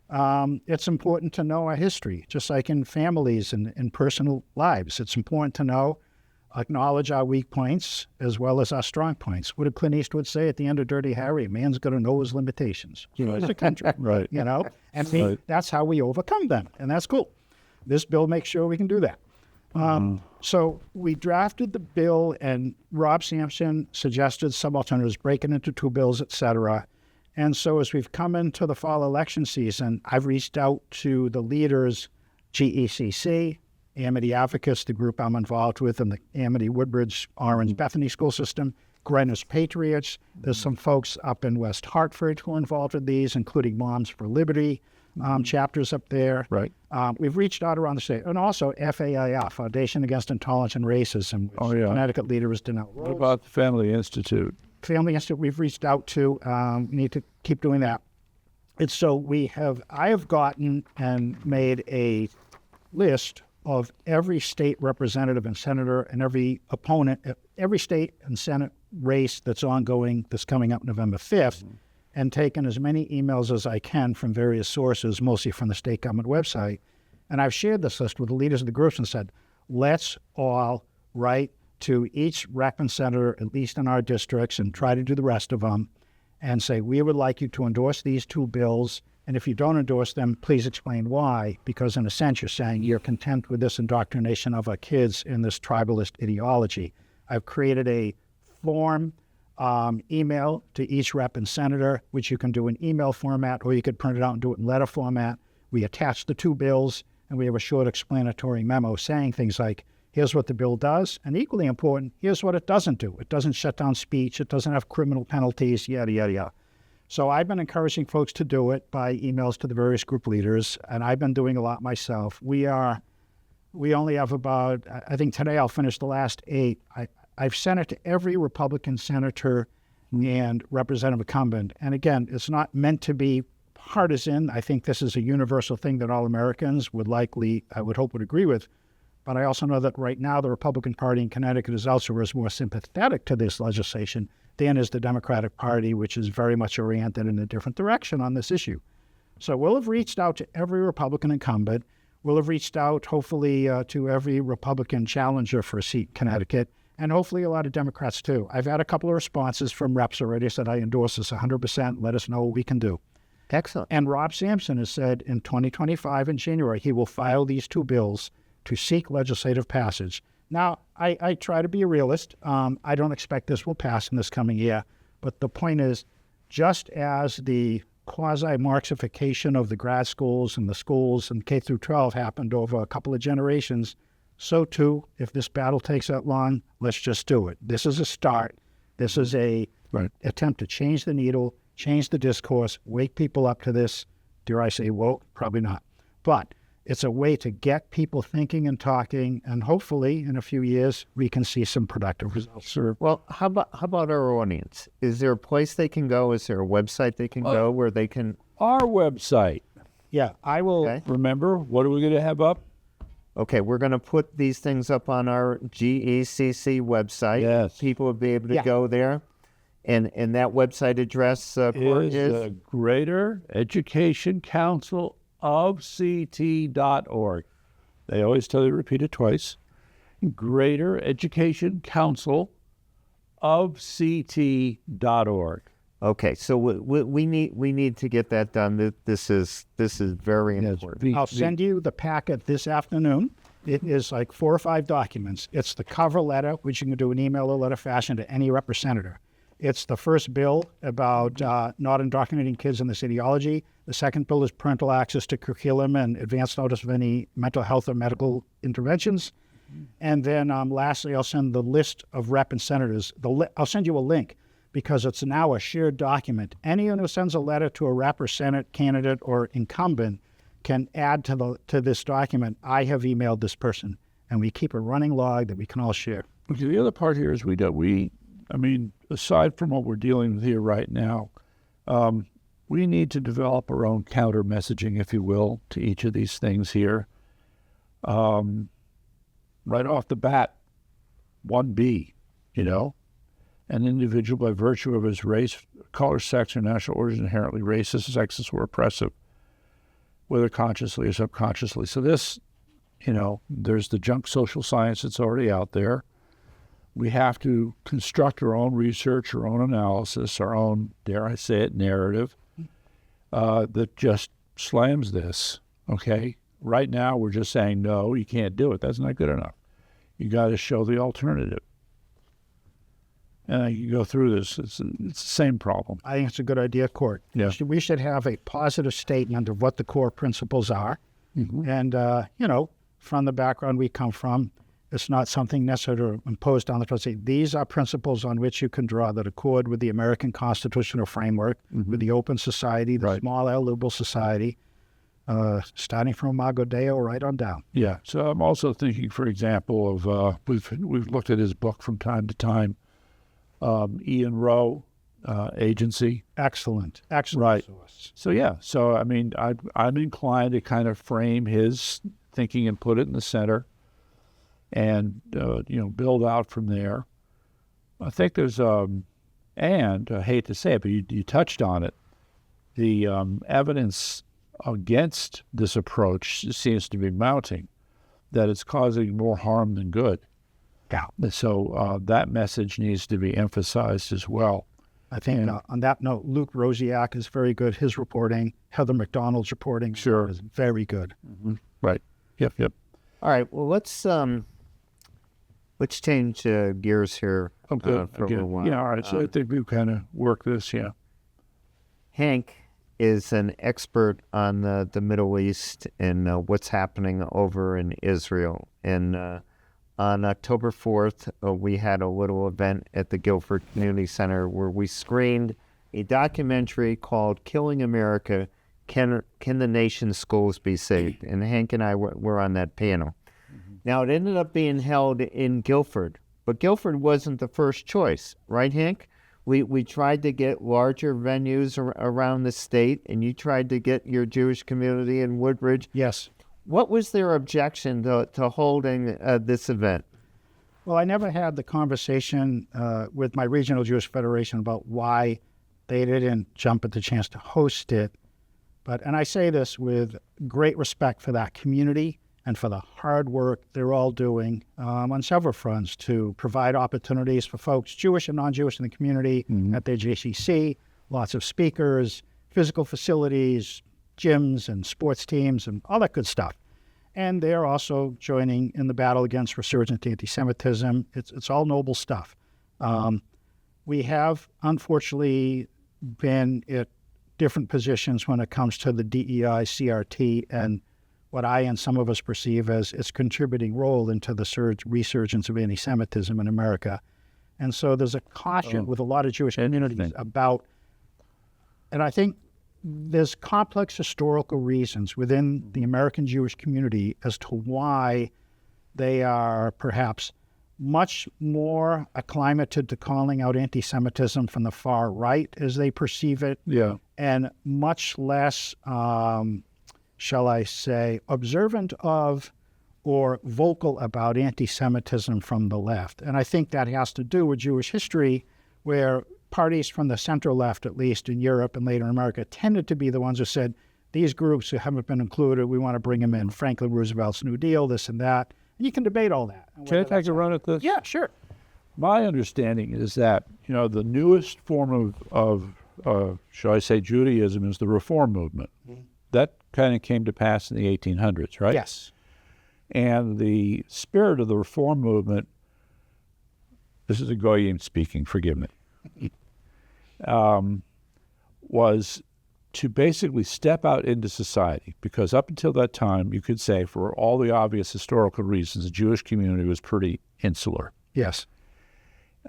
It's important to know our history, just like in families and in personal lives. It's important to know, acknowledge our weak points as well as our strong points. What did Clint Eastwood say at the end of Dirty Harry? A man's got to know his limitations. As a country, Right. And that's how we overcome them, and that's cool. This bill makes sure we can do that. So we drafted the bill, and Rob Sampson suggested some alternatives, break it into two bills, et cetera. And so as we've come into the fall election season, I've reached out to the leaders, GECC, Amity Advocates, the group I'm involved with, and the Amity Woodbridge Orange Bethany School System, Greenwich Patriots. There's some folks up in West Hartford who are involved with these, including Moms for Liberty chapters up there. Right. We've reached out around the state. And also FAIF, Foundation Against Intolerance and Racism, which Connecticut leader is Danelle Rose. What about the Family Institute? Family Institute we've reached out to. We need to keep doing that. It's so I have gotten and made a list of every state representative and senator and every opponent, every state and Senate race that's ongoing, that's coming up November 5th, and taken as many emails as I can from various sources, mostly from the state government website. And I've shared this list with the leaders of the groups and said, let's all write to each rep and senator, at least in our districts, and try to do the rest of them, and say, we would like you to endorse these two bills. And if you don't endorse them, please explain why, because in a sense you're saying you're content with this indoctrination of our kids in this tribalist ideology. I've created a form email to each rep and senator, which you can do in email format, or you could print it out and do it in letter format. We attach the two bills, and we have a short explanatory memo saying things like, here's what the bill does, and equally important, here's what it doesn't do. It doesn't shut down speech, it doesn't have criminal penalties, yada, yada, yada. So I've been encouraging folks to do it by emails to the various group leaders, and I've been doing a lot myself. We only have about, I think today I'll finish the last 8. I've sent it to every Republican senator and representative incumbent. And again, it's not meant to be partisan. I think this is a universal thing that all Americans would likely, I would hope, would agree with. But I also know that right now the Republican Party in Connecticut is also more sympathetic to this legislation than is the Democratic Party, which is very much oriented in a different direction on this issue. So we'll have reached out to every Republican incumbent. We'll have reached out, hopefully, to every Republican challenger for a seat in Connecticut, and hopefully a lot of Democrats too. I've had a couple of responses from reps already said, I endorse this 100%. Let us know what we can do. Excellent. And Rob Sampson has said in 2025 in January, he will file these two bills to seek legislative passage. Now, I try to be a realist. I don't expect this will pass in this coming year. But the point is, just as the quasi-Marxification of the grad schools and the schools and K through 12 happened over a couple of generations, so too, if this battle takes that long, let's just do it. This is a start. This is a attempt to change the needle, change the discourse, wake people up to this. Dare I say woke? Probably not. But it's a way to get people thinking and talking, and hopefully in a few years we can see some productive results. Well, how about our audience? Is there a place they can go? Is there a website they can go where they can? Our website. Yeah, I will. Okay. Remember, what are we going to have up? Okay, we're going to put these things up on our GECC website. Yes. People will be able to go there. And that website address is the Greater Education Council of CT.org. They always tell you to repeat it twice. Greater Education Council of CT.org. Okay, so we need to get that done. This is very important. I'll send you the packet this afternoon. It is like 4 or 5 documents. It's the cover letter, which you can do in email or letter fashion to any representative. It's the first bill about not indoctrinating kids in this ideology. The second bill is parental access to curriculum and advance notice of any mental health or medical interventions. And then lastly, I'll send the list of rep and senators. I'll send you a link because it's now a shared document. Anyone who sends a letter to a rep or senate candidate or incumbent can add to this document, I have emailed this person. And we keep a running log that we can all share. Okay, the other part here is aside from what we're dealing with here right now, we need to develop our own counter messaging, if you will, to each of these things here. Right off the bat, 1B, an individual by virtue of his race, color, sex, or national origin inherently racist, sexist, or oppressive, whether consciously or subconsciously. So this, there's the junk social science that's already out there. We have to construct our own research, our own analysis, our own, dare I say it, narrative that just slams this, okay? Right now, we're just saying, no, you can't do it. That's not good enough. You got to show the alternative. And you go through this. It's the same problem. I think it's a good idea, Court. Yeah. We should have a positive statement of what the core principles are. Mm-hmm. And, from the background we come from, it's not something necessarily imposed on the person. These are principles on which you can draw that accord with the American constitutional framework, with the open society, the small L liberal society, starting from Imago Dei right on down. Yeah. So I'm also thinking, for example, of we've looked at his book from time to time, Ian Rowe, Agency. Excellent Right. source. So yeah. So I'm inclined to kind of frame his thinking and put it in the center, and build out from there. I think there's and I hate to say it, but you touched on it. The evidence against this approach seems to be mounting, that it's causing more harm than good. Yeah. So that message needs to be emphasized as well. I think on that note, Luke Rosiak is very good. His reporting, Heather McDonald's reporting is very good. Mm-hmm. Right. Yep. All right. Well, let's change gears here for a little while. Yeah. All right. So I think we've kind of worked this. Yeah. Hank is an expert on the Middle East and what's happening over in Israel. And on October 4th, we had a little event at the Guilford Community Center where we screened a documentary called "Killing America: Can the Nation's Schools Be Saved?" And Hank and I were on that panel. Mm-hmm. Now, it ended up being held in Guilford, but Guilford wasn't the first choice, right, Hank? We tried to get larger venues around the state, and you tried to get your Jewish community in Woodbridge. Yes. What was their objection to holding this event? Well, I never had the conversation with my regional Jewish Federation about why they didn't jump at the chance to host it. And I say this with great respect for that community and for the hard work they're all doing on several fronts to provide opportunities for folks, Jewish and non-Jewish in the community, at their JCC, lots of speakers, physical facilities, gyms and sports teams and all that good stuff. And they're also joining in the battle against resurgent anti-Semitism. It's all noble stuff. We have, unfortunately, been at different positions when it comes to the DEI, CRT, and what I and some of us perceive as its contributing role into the resurgence of anti-Semitism in America. And so there's a caution with a lot of Jewish communities about, and I think there's complex historical reasons within the American Jewish community as to why they are perhaps much more acclimated to calling out anti-Semitism from the far right as they perceive it, and much less, shall I say, observant of or vocal about anti-Semitism from the left. And I think that has to do with Jewish history, where parties from the center left, at least in Europe and later in America, tended to be the ones who said, these groups who haven't been included, we want to bring them in. Franklin Roosevelt's New Deal, this and that. And you can debate all that. Can I take a run at this? Yeah, sure. My understanding is that, the newest form of shall I say, Judaism is the Reform movement. Mm-hmm. That kind of came to pass in the 1800s, right? Yes. And the spirit of the Reform movement, this is a Goyim speaking, forgive me, was to basically step out into society, because up until that time, you could say, for all the obvious historical reasons, the Jewish community was pretty insular. Yes.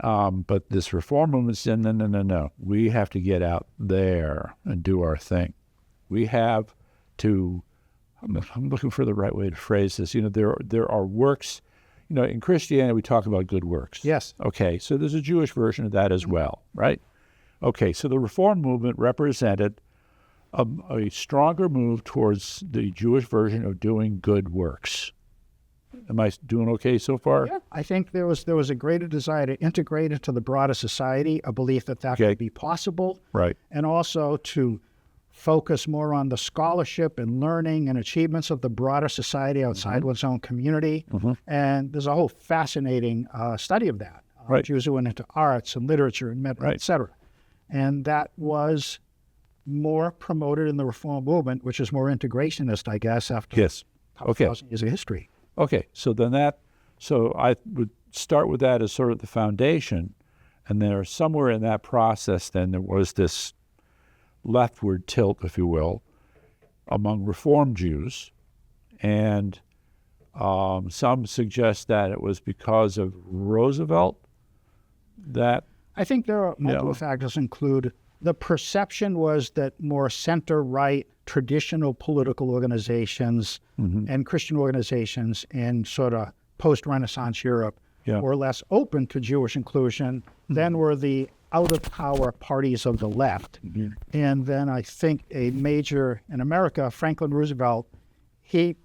But this reform movement said, no. We have to get out there and do our thing. We have to, I'm looking for the right way to phrase this. There are works, in Christianity, we talk about good works. Yes. Okay, so there's a Jewish version of that as well, right? Okay, so the reform movement represented a stronger move towards the Jewish version of doing good works. Am I doing okay so far? Yeah. I think there was a greater desire to integrate into the broader society, a belief that could be possible. Right. And also to focus more on the scholarship and learning and achievements of the broader society outside one's own community. And there's a whole fascinating study of that. Right. Jews who went into arts and literature and medicine, et cetera. And that was more promoted in the reform movement, which is more integrationist, I guess, after a couple thousand years of history. Okay, so I would start with that as sort of the foundation, and there somewhere in that process then there was this leftward tilt, if you will, among Reform Jews, and some suggest that it was because of Roosevelt that... I think there are multiple factors include the perception was that more center-right traditional political organizations and Christian organizations in sort of post-Renaissance Europe were less open to Jewish inclusion than were the out-of-power parties of the left. And then I think a major, in America, Franklin Roosevelt, he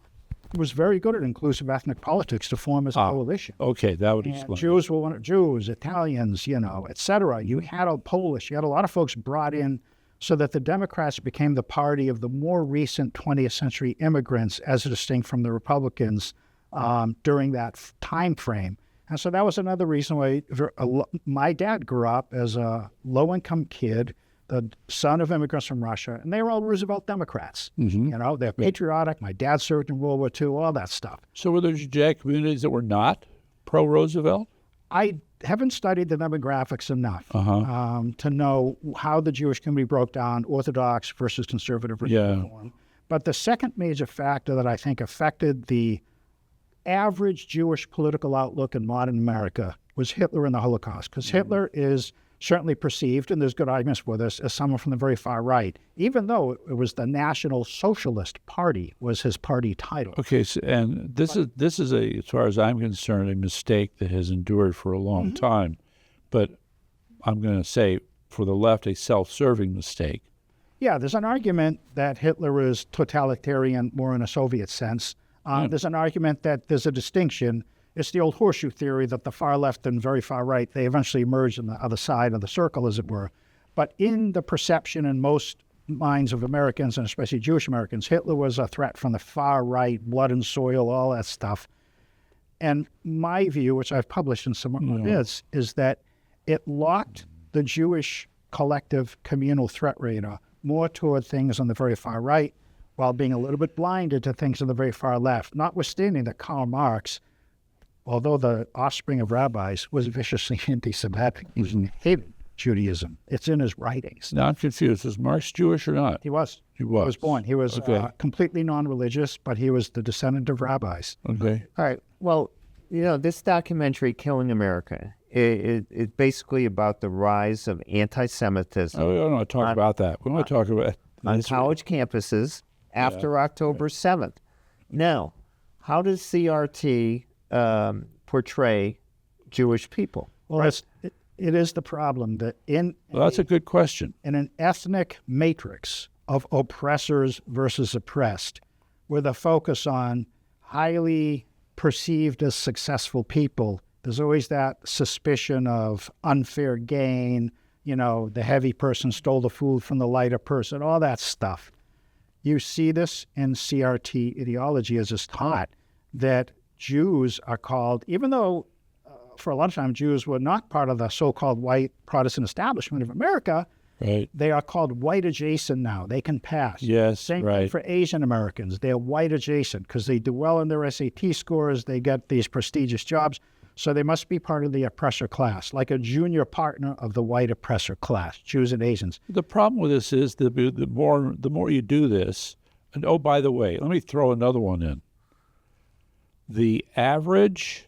was very good at inclusive ethnic politics to form his coalition. Okay, that would And explain. Jews were Jews, Italians, et cetera. You had a Polish, you had a lot of folks brought in so that the Democrats became the party of the more recent 20th century immigrants as distinct from the Republicans during that time frame. And so that was another reason why my dad grew up as a low-income kid, the son of immigrants from Russia, and they were all Roosevelt Democrats. They're patriotic. My dad served in World War II, all that stuff. So were there Judaic communities that were not pro-Roosevelt? I haven't studied the demographics enough to know how the Jewish community broke down, Orthodox versus conservative versus Reform. But the second major factor that I think affected the average Jewish political outlook in modern America was Hitler and the Holocaust, because Hitler is certainly perceived, and there's good arguments for this, as someone from the very far right, even though it was the National Socialist Party was his party title. Okay, so, and this is as far as I'm concerned, a mistake that has endured for a long time, but I'm going to say for the left, a self-serving mistake. Yeah, there's an argument that Hitler is totalitarian more in a Soviet sense. There's an argument that there's a distinction. It's the old horseshoe theory that the far left and very far right, they eventually merge on the other side of the circle, as it were. But in the perception in most minds of Americans, and especially Jewish Americans, Hitler was a threat from the far right, blood and soil, all that stuff. And my view, which I've published in some of this, is that it locked the Jewish collective communal threat radar more toward things on the very far right, while being a little bit blinded to things on the very far left, notwithstanding that Karl Marx, although the offspring of rabbis, was viciously anti-Semitic. He hated Judaism. It's in his writings. Now I'm confused. Was Marx Jewish or not? He was. He was. He was born. He was completely non-religious, but he was the descendant of rabbis. Okay. All right. Well, this documentary, Killing America, is basically about the rise of anti-Semitism. Oh, we don't want to talk about that. We want to talk about on college campuses after October 7th. Now, how does CRT portray Jewish people? Well, it is the problem that that's a good question. In an ethnic matrix of oppressors versus oppressed, with a focus on highly perceived as successful people, there's always that suspicion of unfair gain, the heavy person stole the food from the lighter person, all that stuff. You see this in CRT ideology as is taught, that Jews are called, even though for a lot of time Jews were not part of the so-called white Protestant establishment of America, right? They are called white adjacent now. They can pass. Yes, Same right. thing for Asian Americans. They're white adjacent because they do well in their SAT scores. They get these prestigious jobs. So they must be part of the oppressor class, like a junior partner of the white oppressor class, Jews and Asians. The problem with this is the more you do this, and oh, by the way, let me throw another one in. The average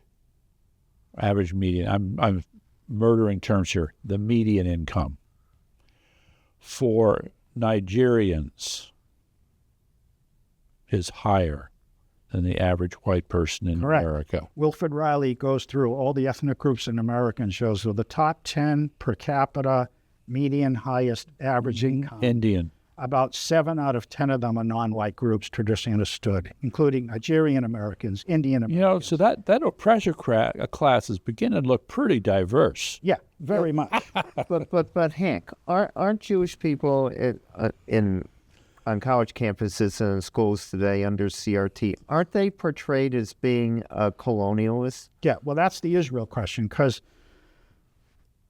median, I'm murdering terms here, the median income for Nigerians is higher than the average white person in Correct. America. Wilfred Riley goes through all the ethnic groups in America and shows the top 10 per capita, median highest average income. Indian. About 7 out of 10 of them are non-white groups traditionally understood, including Nigerian Americans, Indian Americans. You know, so that oppressor class is beginning to look pretty diverse. Yeah, very much. But Hank, aren't Jewish people on college campuses and in schools today under CRT, aren't they portrayed as being colonialists? Yeah, well, that's the Israel question, because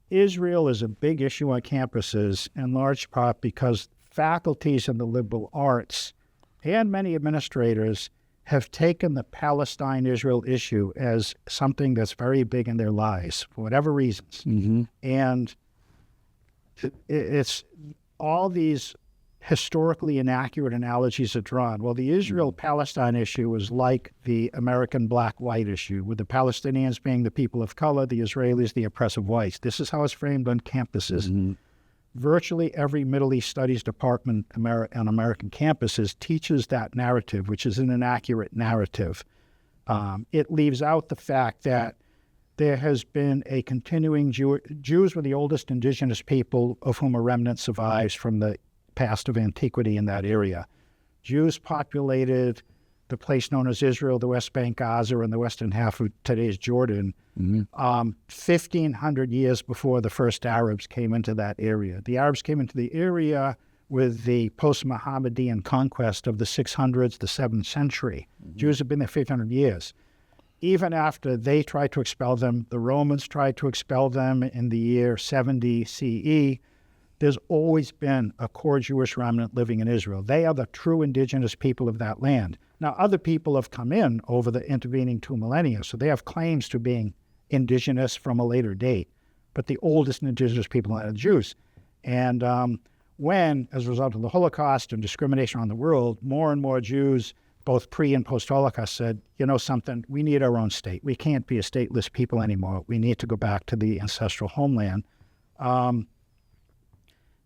Israel is a big issue on campuses in large part because faculties in the liberal arts and many administrators have taken the Palestine-Israel issue as something that's very big in their lives for whatever reasons. Mm-hmm. And it's all these historically inaccurate analogies are drawn. Well, the Israel-Palestine issue is like the American black-white issue, with the Palestinians being the people of color, the Israelis the oppressive whites. This is how it's framed on campuses. Mm-hmm. Virtually every Middle East studies department on American campuses teaches that narrative, which is an inaccurate narrative. It leaves out the fact that there has been a continuing Jews were the oldest indigenous people of whom a remnant survives from the past of antiquity in that area. Jews populated the place known as Israel, the West Bank, Gaza, and the western half of today's Jordan, 1,500 years before the first Arabs came into that area. The Arabs came into the area with the post-Mohammedan conquest of the 600s, the 7th century. Jews have been there 1,500 years. Even after they tried to expel them, the Romans tried to expel them in the year 70 CE, there's always been a core Jewish remnant living in Israel. They are the true indigenous people of that land. Now, other people have come in over the intervening 2 millennia, so they have claims to being indigenous from a later date. But the oldest indigenous people are the Jews. And when, as a result of the Holocaust and discrimination around the world, more and more Jews, both pre- and post-Holocaust, said, you know something, we need our own state. We can't be a stateless people anymore. We need to go back to the ancestral homeland.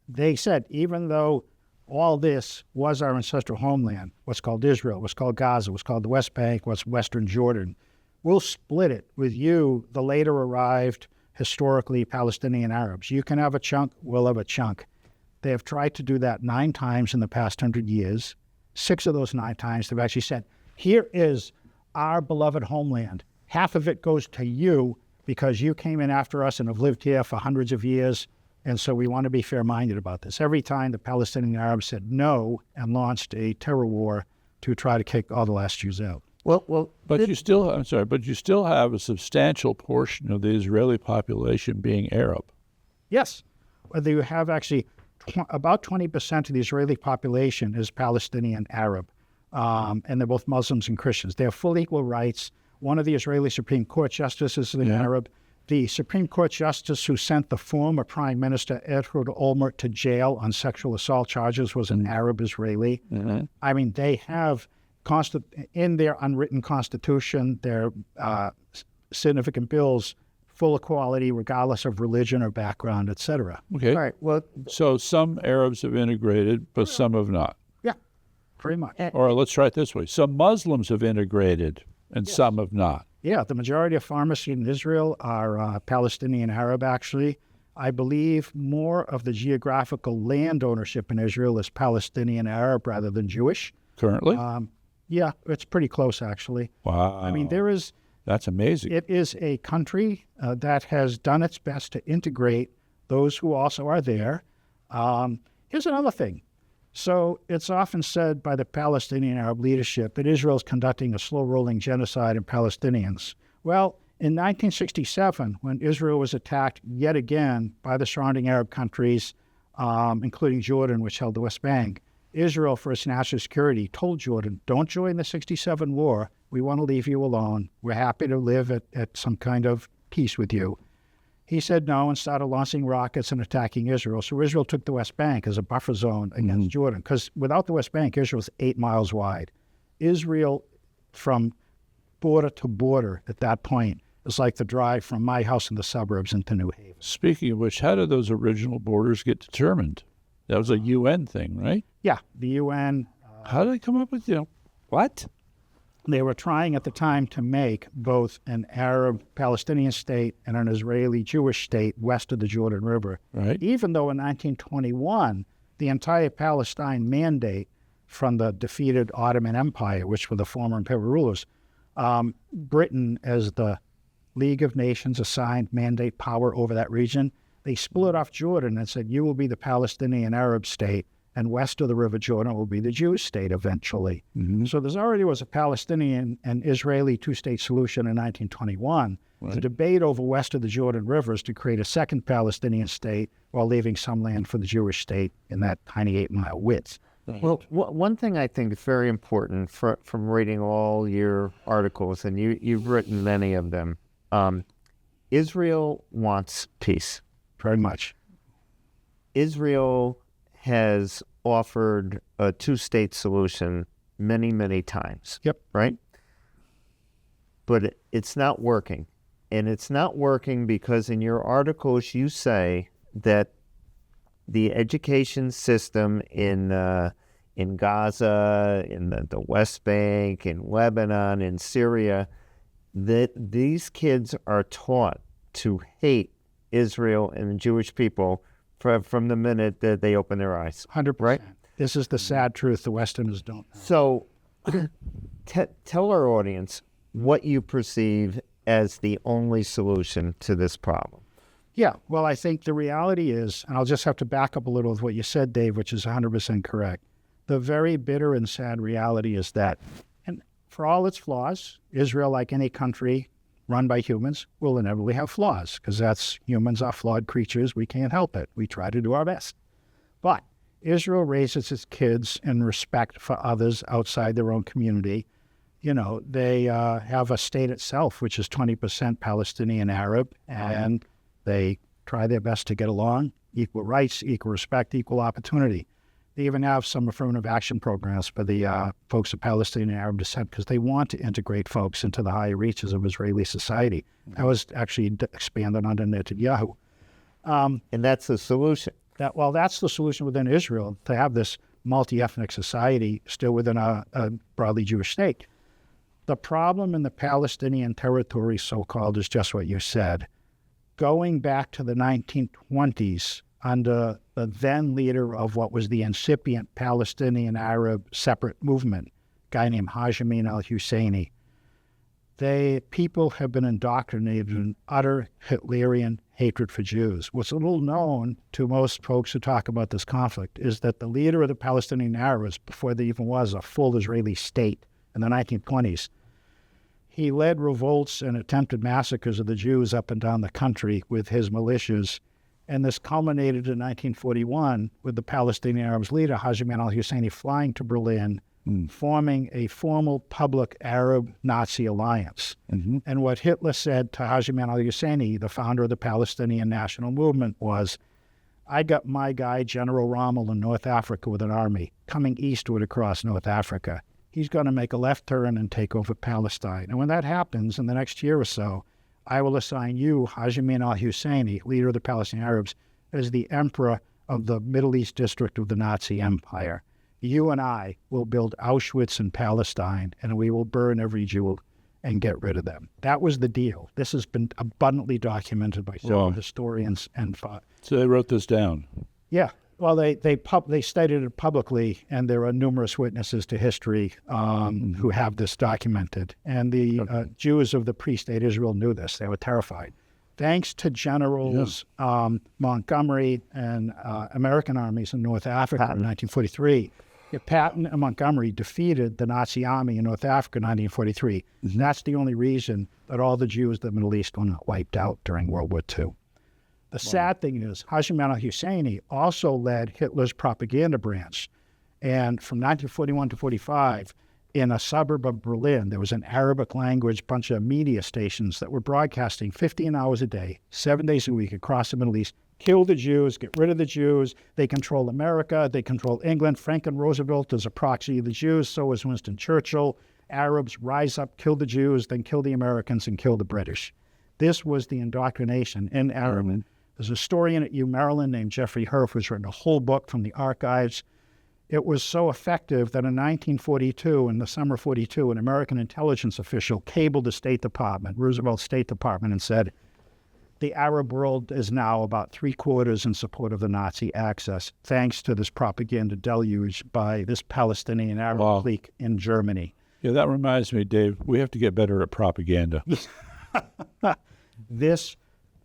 They said, even though all this was our ancestral homeland, what's called Israel, what's called Gaza, what's called the West Bank, what's Western Jordan, we'll split it with you, the later arrived, historically Palestinian Arabs. You can have a chunk, we'll have a chunk. They have tried to do that 9 times in the past 100 years. 6 of those 9 times they've actually said, here is our beloved homeland. Half of it goes to you because you came in after us and have lived here for hundreds of years. And so we want to be fair-minded about this. Every time the Palestinian Arabs said no and launched a terror war to try to kick all the last Jews out. But you still have a substantial portion of the Israeli population being Arab. Yes. Whether you have actually about 20% of the Israeli population is Palestinian Arab, and they're both Muslims and Christians. They have full equal rights. One of the Israeli Supreme Court justices is an Arab. The Supreme Court justice who sent the former Prime Minister Ehud Olmert to jail on sexual assault charges was an Arab Israeli. Mm-hmm. I mean, they have in their unwritten constitution, their significant bills, full equality regardless of religion or background, etc. Okay. All right. Well, so some Arabs have integrated, but some have not. Yeah, pretty much. Or let's try it this way. Some Muslims have integrated, and some have not. Yeah, the majority of pharmacy in Israel are Palestinian Arab, actually. I believe more of the geographical land ownership in Israel is Palestinian Arab rather than Jewish. Currently? Yeah, it's pretty close, actually. Wow. I mean, That's amazing. It is a country that has done its best to integrate those who also are there. Here's another thing. So it's often said by the Palestinian Arab leadership that Israel is conducting a slow-rolling genocide of Palestinians. Well, in 1967, when Israel was attacked yet again by the surrounding Arab countries, including Jordan, which held the West Bank, Israel, for its national security, told Jordan, don't join the 67 war. We want to leave you alone. We're happy to live at some kind of peace with you. He said no and started launching rockets and attacking Israel. So Israel took the West Bank as a buffer zone against Jordan, because without the West Bank, Israel's 8 miles wide. Israel, from border to border at that point, is like the drive from my house in the suburbs into New Haven. Speaking of which, how did those original borders get determined? That was a UN thing, right? Yeah, the UN. How did they come up with, what? They were trying at the time to make both an Arab Palestinian state and an Israeli Jewish state west of the Jordan River. Right. Even though in 1921, the entire Palestine mandate from the defeated Ottoman Empire, which were the former imperial rulers, Britain, as the League of Nations, assigned mandate power over that region. They split off Jordan and said, you will be the Palestinian Arab state, and west of the River Jordan will be the Jewish state eventually. So there's already was a Palestinian and Israeli two-state solution in 1921. Right. The debate over west of the Jordan River is to create a second Palestinian state while leaving some land for the Jewish state in that tiny 8-mile width. Right. Well, one thing I think is very important from reading all your articles, and you've written many of them, Israel wants peace. Very much. Israel has offered a two-state solution many, many times. Yep. Right? But it's not working. And it's not working because in your articles you say that the education system in Gaza, in the West Bank, in Lebanon, in Syria, that these kids are taught to hate Israel and the Jewish people from the minute that they open their eyes. 100%. Right? This is the sad truth the Westerners don't know. So tell our audience what you perceive as the only solution to this problem. Yeah, well, I think the reality is, and I'll just have to back up a little with what you said, Dave, which is 100% correct. The very bitter and sad reality is that, and for all its flaws, Israel, like any country run by humans, will inevitably have flaws, because humans are flawed creatures. We can't help it. We try to do our best. But Israel raises its kids in respect for others outside their own community. They have a state itself, which is 20% Palestinian Arab, and they try their best to get along, equal rights, equal respect, equal opportunity. They even have some affirmative action programs for the folks of Palestinian Arab descent, because they want to integrate folks into the higher reaches of Israeli society. That was actually expanded under Netanyahu. And that's the solution. That's the solution within Israel, to have this multi-ethnic society still within a broadly Jewish state. The problem in the Palestinian territory, so-called, is just what you said. Going back to the 1920s, under the then leader of what was the incipient Palestinian Arab separate movement, a guy named Haj Amin al-Husseini, people have been indoctrinated in utter Hitlerian hatred for Jews. What's a little known to most folks who talk about this conflict is that the leader of the Palestinian Arabs, before there even was a full Israeli state in the 1920s, he led revolts and attempted massacres of the Jews up and down the country with his militias. And this culminated in 1941 with the Palestinian Arabs leader, Haj Amin al-Husseini, flying to Berlin, forming a formal public Arab-Nazi alliance. And what Hitler said to Haj Amin al-Husseini, the founder of the Palestinian National Movement, was, I got my guy, General Rommel, in North Africa with an army, coming eastward across North Africa. He's going to make a left turn and take over Palestine. And when that happens, in the next year or so, I will assign you, Haj Amin al-Husseini, leader of the Palestinian Arabs, as the emperor of the Middle East district of the Nazi Empire. You and I will build Auschwitz in Palestine, and we will burn every Jew and get rid of them. That was the deal. This has been abundantly documented by several historians and So they wrote this down. Yeah. Well, they stated it publicly, and there are numerous witnesses to history who have this documented. And the Jews of the pre-state Israel knew this. They were terrified. Thanks to Generals Montgomery and American armies in North Africa in 1943, Patton and Montgomery defeated the Nazi army in North Africa in 1943. And that's the only reason that all the Jews of the Middle East were not wiped out during World War II. The sad thing is, Haj Amin al-Husseini also led Hitler's propaganda branch. And from 1941 to 45, in a suburb of Berlin, there was an Arabic language bunch of media stations that were broadcasting 15 hours a day, 7 days a week across the Middle East. Kill the Jews, get rid of the Jews. They control America. They control England. Franklin Roosevelt is a proxy of the Jews. So is Winston Churchill. Arabs rise up, kill the Jews, then kill the Americans and kill the British. This was the indoctrination in Arab. There's a historian at Maryland named Jeffrey Herf who's written a whole book from the archives. It was so effective that in 1942, in the summer of 42, an American intelligence official cabled the State Department, Roosevelt's State Department, and said, the Arab world is now about 3/4 in support of the Nazi axis, thanks to this propaganda deluge by this Palestinian Arab clique in Germany. Yeah, that reminds me, Dave, we have to get better at propaganda. This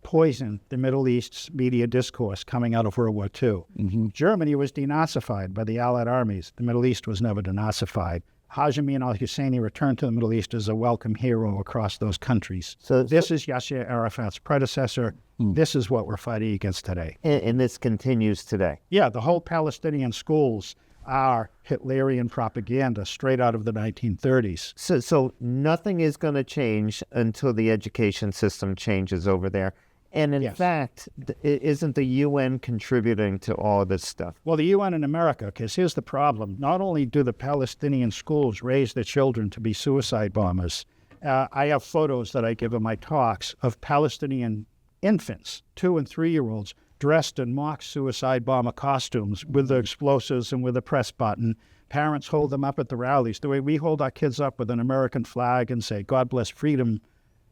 poisoned the Middle East's media discourse coming out of World War II. Germany was denazified by the Allied armies. The Middle East was never denazified. Haj Amin al-Husseini returned to the Middle East as a welcome hero across those countries. So this is Yasser Arafat's predecessor. This is what we're fighting against today. And this continues today. Yeah, the whole Palestinian schools are Hitlerian propaganda straight out of the 1930s. So nothing is going to change until the education system changes over there. And in fact, isn't the UN contributing to all this stuff? Well, the UN in America, because here's the problem. Not only do the Palestinian schools raise their children to be suicide bombers, I have photos that I give in my talks of Palestinian infants, 2- and 3-year-olds, dressed in mock suicide bomber costumes with the explosives and with a press button. Parents hold them up at the rallies. The way we hold our kids up with an American flag and say, God bless freedom,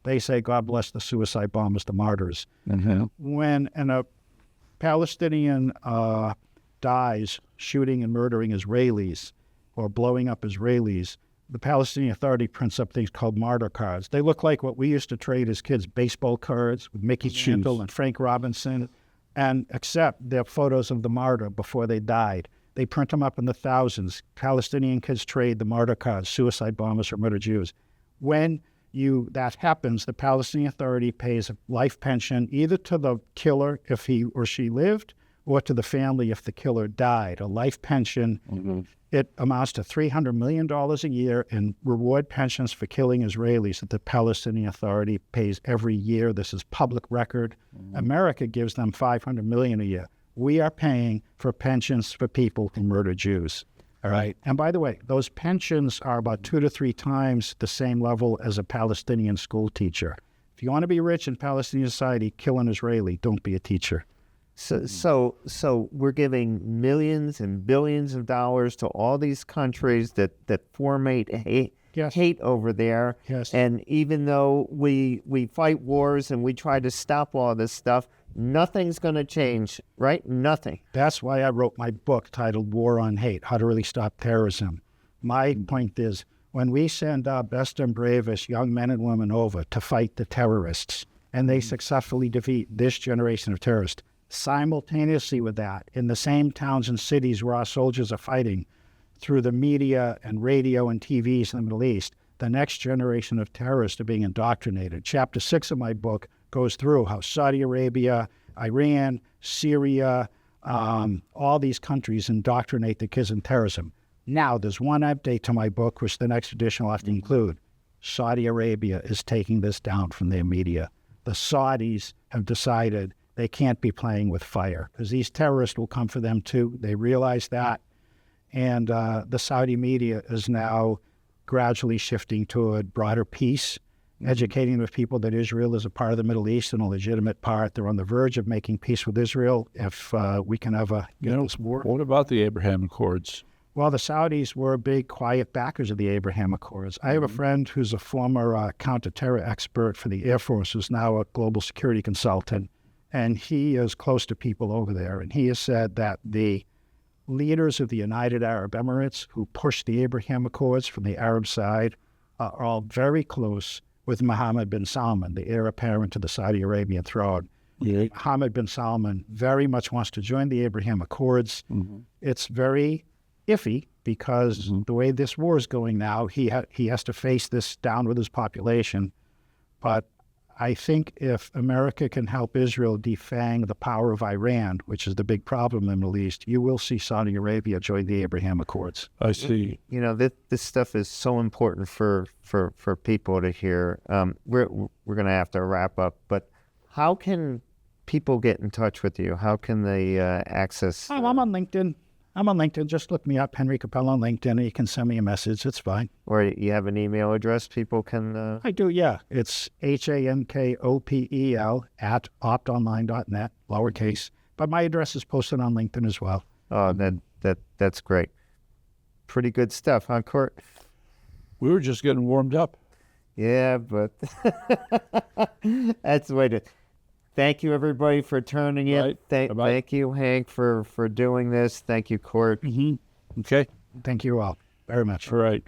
they say, God bless the suicide bombers, the martyrs. When a Palestinian dies shooting and murdering Israelis or blowing up Israelis, the Palestinian Authority prints up things called martyr cards. They look like what we used to trade as kids, baseball cards with Mickey Mantle and Frank Robinson, and except they're photos of the martyr before they died. They print them up in the thousands. Palestinian kids trade the martyr cards, suicide bombers or murdered Jews. When that happens, the Palestinian Authority pays a life pension either to the killer if he or she lived or to the family if the killer died. A life pension, it amounts to $300 million a year in reward pensions for killing Israelis that the Palestinian Authority pays every year. This is public record. America gives them $500 million a year. We are paying for pensions for people who murder Jews. All right. And by the way, those pensions are about 2 to 3 times the same level as a Palestinian school teacher. If you want to be rich in Palestinian society, kill an Israeli. Don't be a teacher. So we're giving millions and billions of dollars to all these countries that formate hate over there. And even though we fight wars and we try to stop all this stuff, nothing's going to change, right? Nothing. That's why I wrote my book titled War on Hate, How to Really Stop Terrorism. My point is, when we send our best and bravest young men and women over to fight the terrorists, and they successfully defeat this generation of terrorists, simultaneously with that, in the same towns and cities where our soldiers are fighting, through the media and radio and TVs in the Middle East, the next generation of terrorists are being indoctrinated. Chapter 6 of my book goes through how Saudi Arabia, Iran, Syria, all these countries indoctrinate the kids in terrorism. Now, there's one update to my book, which the next edition will have to include. Saudi Arabia is taking this down from their media. The Saudis have decided they can't be playing with fire because these terrorists will come for them too. They realize that. And the Saudi media is now gradually shifting toward broader peace, educating the people that Israel is a part of the Middle East and a legitimate part. They're on the verge of making peace with Israel if we can ever get this war. What about the Abraham Accords? Well, the Saudis were big, quiet backers of the Abraham Accords. I have a friend who's a former counterterror expert for the Air Force, who's now a global security consultant, and he is close to people over there. And he has said that the leaders of the United Arab Emirates who pushed the Abraham Accords from the Arab side are all very close with Mohammed bin Salman, the heir apparent to the Saudi Arabian throne. Mohammed bin Salman very much wants to join the Abraham Accords. It's very iffy because the way this war is going now, he has to face this down with his population. But I think if America can help Israel defang the power of Iran, which is the big problem in the Middle East, you will see Saudi Arabia join the Abraham Accords. I see. You know, this stuff is so important for people to hear. We're going to have to wrap up, but how can people get in touch with you? How can they access? I'm on LinkedIn. Just look me up, Henry Kopel on LinkedIn, and you can send me a message. It's fine. Or you have an email address people can... I do, yeah. It's HANKOPEL at optonline.net, lowercase. But my address is posted on LinkedIn as well. Oh, that's great. Pretty good stuff, huh, Court? We were just getting warmed up. Yeah, but that's the way to... Thank you, everybody, for tuning in. Right. Thank you, Hank, for doing this. Thank you, Court. Mm-hmm. Okay. Thank you all very much. All right.